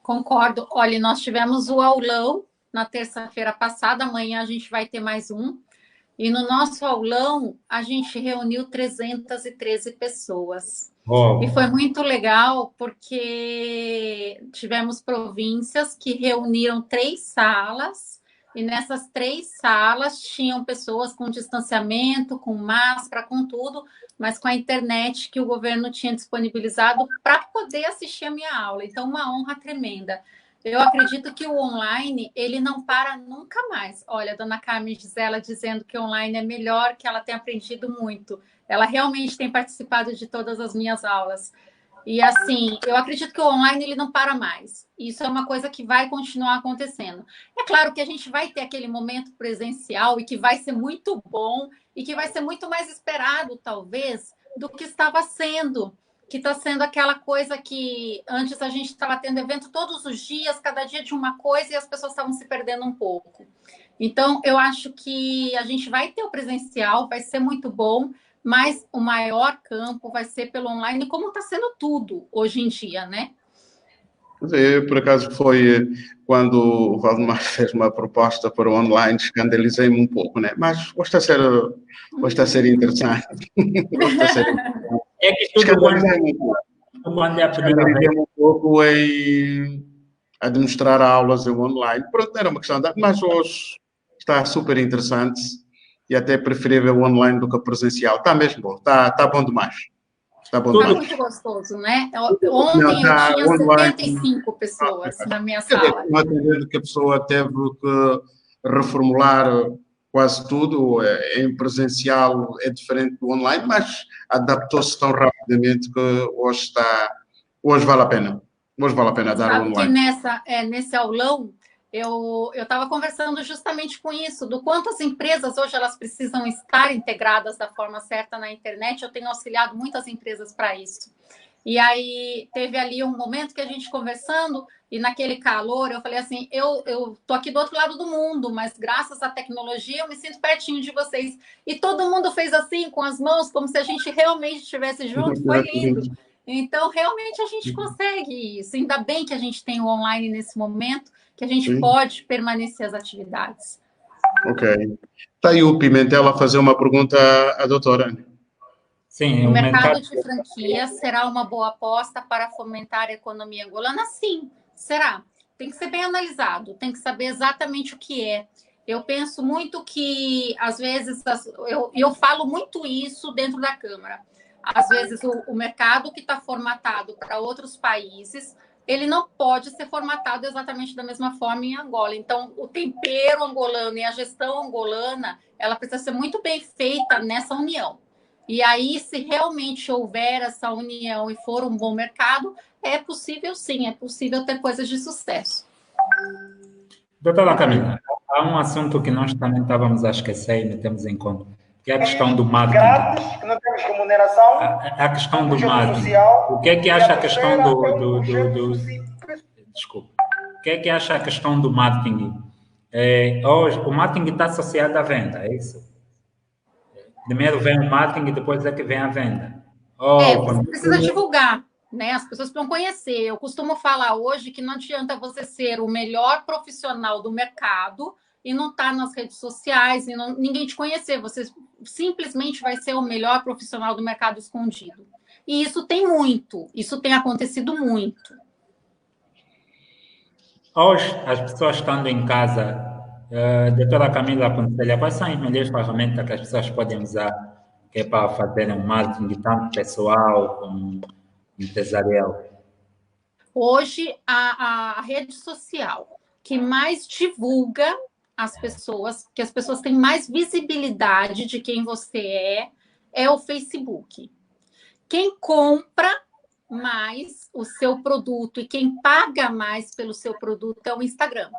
Concordo. Olha, nós tivemos o aulão na terça-feira passada, amanhã a gente vai ter mais um. E no nosso aulão, a gente reuniu 313 pessoas. Oh. E foi muito legal, porque tivemos províncias que reuniram 3 salas, e nessas 3 salas tinham pessoas com distanciamento, com máscara, com tudo, mas com a internet que o governo tinha disponibilizado para poder assistir a minha aula. Então, uma honra tremenda. Eu acredito que o online, ele não para nunca mais. Olha, a dona Carmen Gisela dizendo que o online é melhor, que ela tem aprendido muito. Ela realmente tem participado de todas as minhas aulas. E assim, eu acredito que o online ele não para mais. Isso é uma coisa que vai continuar acontecendo. É claro que a gente vai ter aquele momento presencial e que vai ser muito bom e que vai ser muito mais esperado, talvez, do que estava sendo. Que está sendo aquela coisa que antes a gente estava tendo evento todos os dias, cada dia de uma coisa, e as pessoas estavam se perdendo um pouco. Então, eu acho que a gente vai ter o presencial, vai ser muito bom, mas o maior campo vai ser pelo online, como está sendo tudo hoje em dia, né? Por acaso foi quando o Valdemar fez uma proposta para o online, escandalizei-me um pouco, né? Mas gosta de ser interessante. Gosta de ser interessante. É que tudo quando é a primeira vez. Um pouco em administrar aulas online. Pronto, era uma questão mas hoje está super interessante e até preferível online do que presencial. Está mesmo bom, está bom demais. Está bom demais. Muito gostoso, né? Ontem eu tinha online, 75 pessoas na minha sala. Entendendo que a pessoa teve que reformular quase tudo, em presencial é diferente do online, mas adaptou-se tão rapidamente que hoje vale a pena. Hoje vale a pena dar o online. Que nesse aulão, eu estava conversando justamente com isso, do quanto as empresas hoje elas precisam estar integradas da forma certa na internet. Eu tenho auxiliado muitas empresas para isso. E aí teve ali um momento que a gente conversando, e naquele calor eu falei assim, eu tô aqui do outro lado do mundo, mas graças à tecnologia eu me sinto pertinho de vocês. E todo mundo fez assim, com as mãos, como se a gente realmente estivesse junto, foi lindo. Então, realmente a gente consegue isso. Ainda bem que a gente tem o online nesse momento, que a gente pode permanecer as atividades. Ok. Está aí o Pimentel a fazer uma pergunta à doutora. Sim, o mercado de franquias será uma boa aposta para fomentar a economia angolana? Sim, será. Tem que ser bem analisado, tem que saber exatamente o que é. Eu penso muito que, às vezes, eu falo muito isso dentro da Câmara. Às vezes, o mercado que está formatado para outros países, ele não pode ser formatado exatamente da mesma forma em Angola. Então, o tempero angolano e a gestão angolana, ela precisa ser muito bem feita nessa união. E aí, se realmente houver essa união e for um bom mercado, é possível sim, é possível ter coisas de sucesso. Doutora Camila, há um assunto que nós também estávamos a esquecer e não temos em conta, que é a questão do marketing. Grátis, que não temos remuneração. A questão do projeto marketing. social, O que é que acha a questão projeto Desculpa. O que é que acha a questão do marketing? Hoje, o marketing está associado à venda, é isso? Primeiro vem o marketing e depois é que vem a venda. Você precisa divulgar, né? As pessoas precisam conhecer. Eu costumo falar hoje que não adianta você ser o melhor profissional do mercado e não estar nas redes sociais e ninguém te conhecer. Você simplesmente vai ser o melhor profissional do mercado escondido. E isso tem acontecido muito. Hoje, as pessoas estando em casa, doutora Camila aconselha quais são as melhores ferramentas que as pessoas podem usar que é para fazer um marketing tanto pessoal como empresarial? Hoje, a rede social que mais divulga as pessoas, que as pessoas têm mais visibilidade de quem você é o Facebook. Quem compra mais o seu produto e quem paga mais pelo seu produto é o Instagram.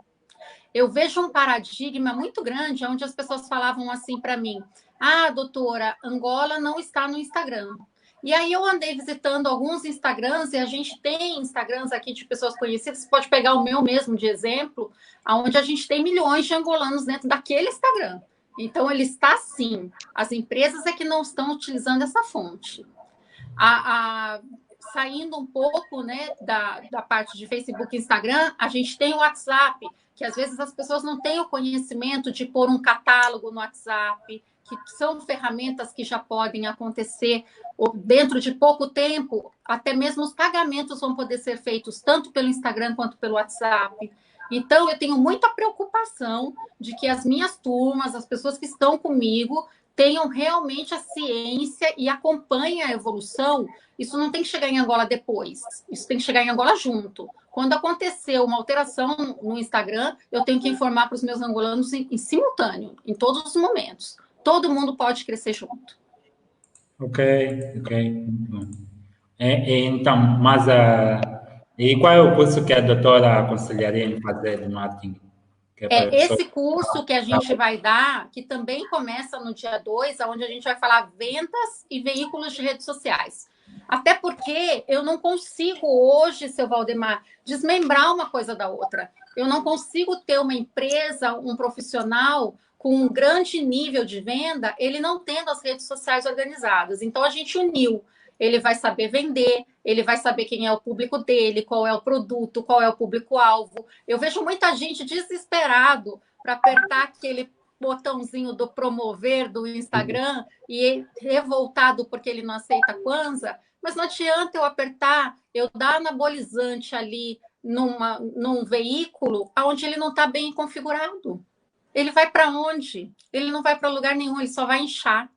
Eu vejo um paradigma muito grande onde as pessoas falavam assim para mim: ah, doutora, Angola não está no Instagram. E aí eu andei visitando alguns Instagrams e a gente tem Instagrams aqui de pessoas conhecidas, você pode pegar o meu mesmo de exemplo, onde a gente tem milhões de angolanos dentro daquele Instagram. Então ele está sim, as empresas é que não estão utilizando essa fonte. Saindo um pouco, né, da parte de Facebook e Instagram, a gente tem o WhatsApp, que às vezes as pessoas não têm o conhecimento de pôr um catálogo no WhatsApp, que são ferramentas que já podem acontecer dentro de pouco tempo, até mesmo os pagamentos vão poder ser feitos tanto pelo Instagram quanto pelo WhatsApp. Então, eu tenho muita preocupação de que as minhas turmas, as pessoas que estão comigo, tenham realmente a ciência e acompanhem a evolução. Isso não tem que chegar em Angola depois, isso tem que chegar em Angola junto. Quando acontecer uma alteração no Instagram, eu tenho que informar para os meus angolanos em simultâneo, em todos os momentos. Todo mundo pode crescer junto. Ok. Muito bom. Então, mas e qual é o curso que a doutora aconselharia em fazer de marketing? Esse curso que a gente vai dar, que também começa no dia 2, onde a gente vai falar vendas e veículos de redes sociais. Até porque eu não consigo hoje, seu Valdemar, desmembrar uma coisa da outra. Eu não consigo ter uma empresa, um profissional com um grande nível de venda, ele não tendo as redes sociais organizadas. Então, a gente uniu. Ele vai saber vender, ele vai saber quem é o público dele, qual é o produto, qual é o público-alvo. Eu vejo muita gente desesperado para apertar aquele botãozinho do promover do Instagram e revoltado porque ele não aceita Kwanza, mas não adianta eu apertar, eu dar anabolizante ali num veículo onde ele não está bem configurado. Ele vai para onde? Ele não vai para lugar nenhum, ele só vai inchar.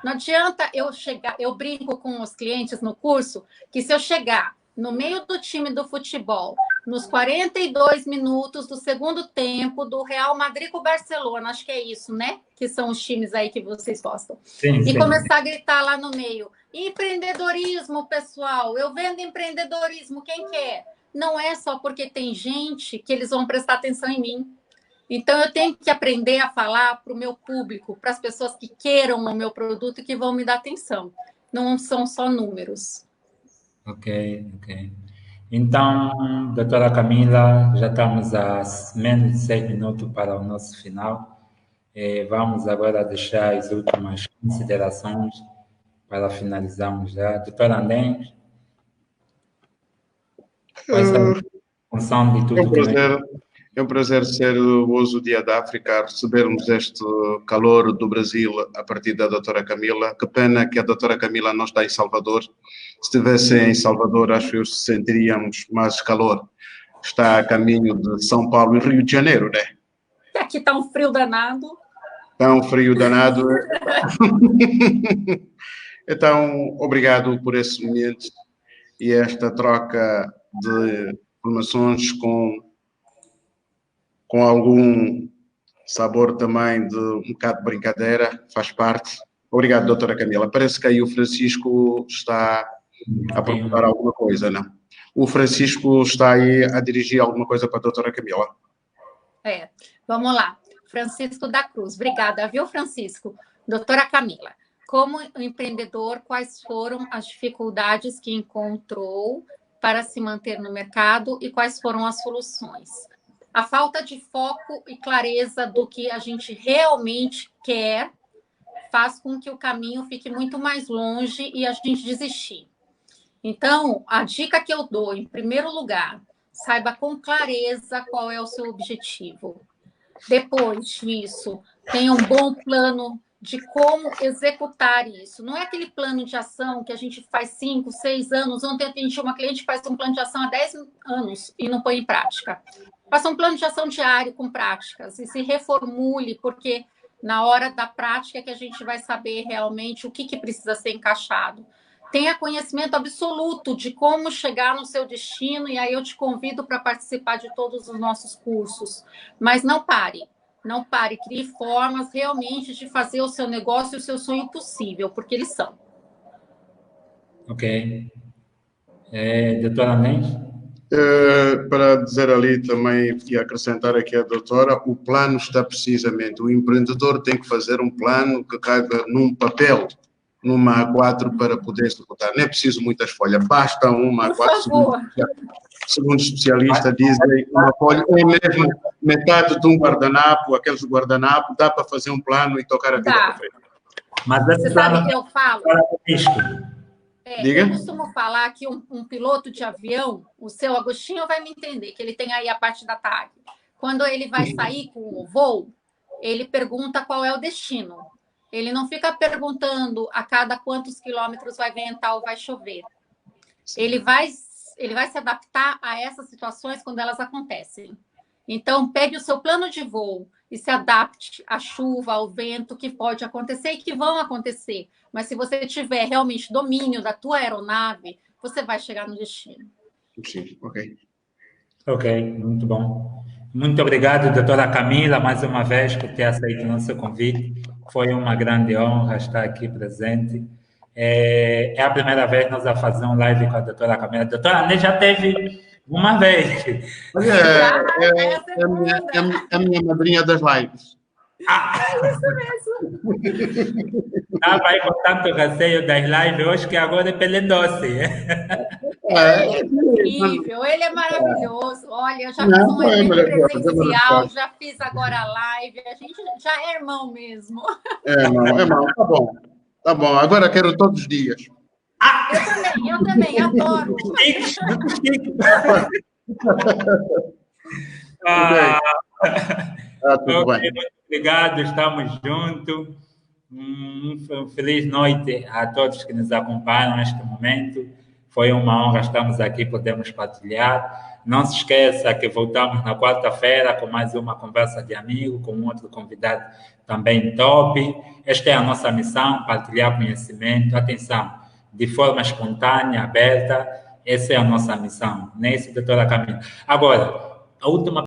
Não adianta eu chegar, eu brinco com os clientes no curso, que se eu chegar no meio do time do futebol, nos 42 minutos do segundo tempo do Real Madrid com o Barcelona, acho que é isso, né? Que são os times aí que vocês gostam. Sim. Começar a gritar lá no meio: empreendedorismo, pessoal, eu vendo empreendedorismo, quem quer? Não é só porque tem gente que eles vão prestar atenção em mim. Então, eu tenho que aprender a falar para o meu público, para as pessoas que queiram o meu produto e que vão me dar atenção. Não são só números. Ok. Então, doutora Camila, já estamos a menos de 6 minutos para o nosso final. Vamos agora deixar as últimas considerações para finalizarmos já. Doutora Andrés, quais são a função de tudo É um prazer ser hoje o Dia da África, recebermos este calor do Brasil a partir da doutora Camila. Que pena que a doutora Camila não está em Salvador. Se estivesse em Salvador, acho que sentiríamos mais calor. Está a caminho de São Paulo e Rio de Janeiro, né? Aqui está um frio danado. Está um frio danado. Então, obrigado por esse momento e esta troca de informações com algum sabor também de um bocado de brincadeira, faz parte. Obrigado, doutora Camila. Parece que aí o Francisco está a procurar alguma coisa, não? o Francisco está aí a dirigir alguma coisa para a doutora Camila. Vamos lá. Francisco da Cruz. Obrigada, viu, Francisco? Doutora Camila, como empreendedor, quais foram as dificuldades que encontrou para se manter no mercado e quais foram as soluções? A falta de foco e clareza do que a gente realmente quer faz com que o caminho fique muito mais longe e a gente desistir. Então, a dica que eu dou, em primeiro lugar, saiba com clareza qual é o seu objetivo. Depois disso, tenha um bom plano de como executar isso. Não é aquele plano de ação que a gente faz 5, 6 anos. Ontem eu atendi uma cliente que faz um plano de ação há 10 anos e não põe em prática. Faça um plano de ação diário com práticas e se reformule, porque na hora da prática é que a gente vai saber realmente o que precisa ser encaixado. Tenha conhecimento absoluto de como chegar no seu destino, e aí eu te convido para participar de todos os nossos cursos. Mas não pare, crie formas realmente de fazer o seu negócio e o seu sonho possível, porque eles são. Ok. Doutora Nens? Para dizer ali também e acrescentar aqui a doutora, o plano está precisamente, o empreendedor tem que fazer um plano que caiba num papel, numa A4 para poder executar. Não é preciso muitas folhas, basta uma A4. Segundo especialistas dizem, uma folha é mesmo metade de um guardanapo, aqueles guardanapo, dá para fazer um plano e tocar a vida para frente. Mas você sabe que eu falo? Diga. Eu costumo falar que um piloto de avião, o seu Agostinho vai me entender, que ele tem aí a parte da TAG. Quando ele vai sair com o voo, ele pergunta qual é o destino. Ele não fica perguntando a cada quantos quilômetros vai ventar ou vai chover. Ele vai se adaptar a essas situações quando elas acontecem. Então, pegue o seu plano de voo e se adapte à chuva, ao vento, que pode acontecer e que vão acontecer. Mas se você tiver realmente domínio da tua aeronave, você vai chegar no destino. Sim, ok. Ok, muito bom. Muito obrigado, doutora Camila, mais uma vez, por ter aceito o nosso convite. Foi uma grande honra estar aqui presente. É a primeira vez que nós vamos fazer um live com a doutora Camila. A doutora Ney já teve uma vez. É a minha madrinha das lives. Isso mesmo. Estava aí com tanto receio das lives, hoje que agora é pele doce. É incrível, ele é maravilhoso. Olha, eu já fiz um evento presencial, já fiz agora a live, a gente já é irmão mesmo. É irmão, tá bom. Tá bom, agora quero todos os dias. Eu também, adoro. Tudo bem. Muito obrigado, estamos juntos. Feliz noite a todos que nos acompanham neste momento. Foi uma honra estarmos aqui, podemos partilhar. Não se esqueça que voltamos na quarta-feira com mais uma conversa de amigo, com um outro convidado também top. Esta é a nossa missão, partilhar conhecimento. Atenção, de forma espontânea, aberta. Essa é a nossa missão. Não é isso, doutora Camila? Agora, a última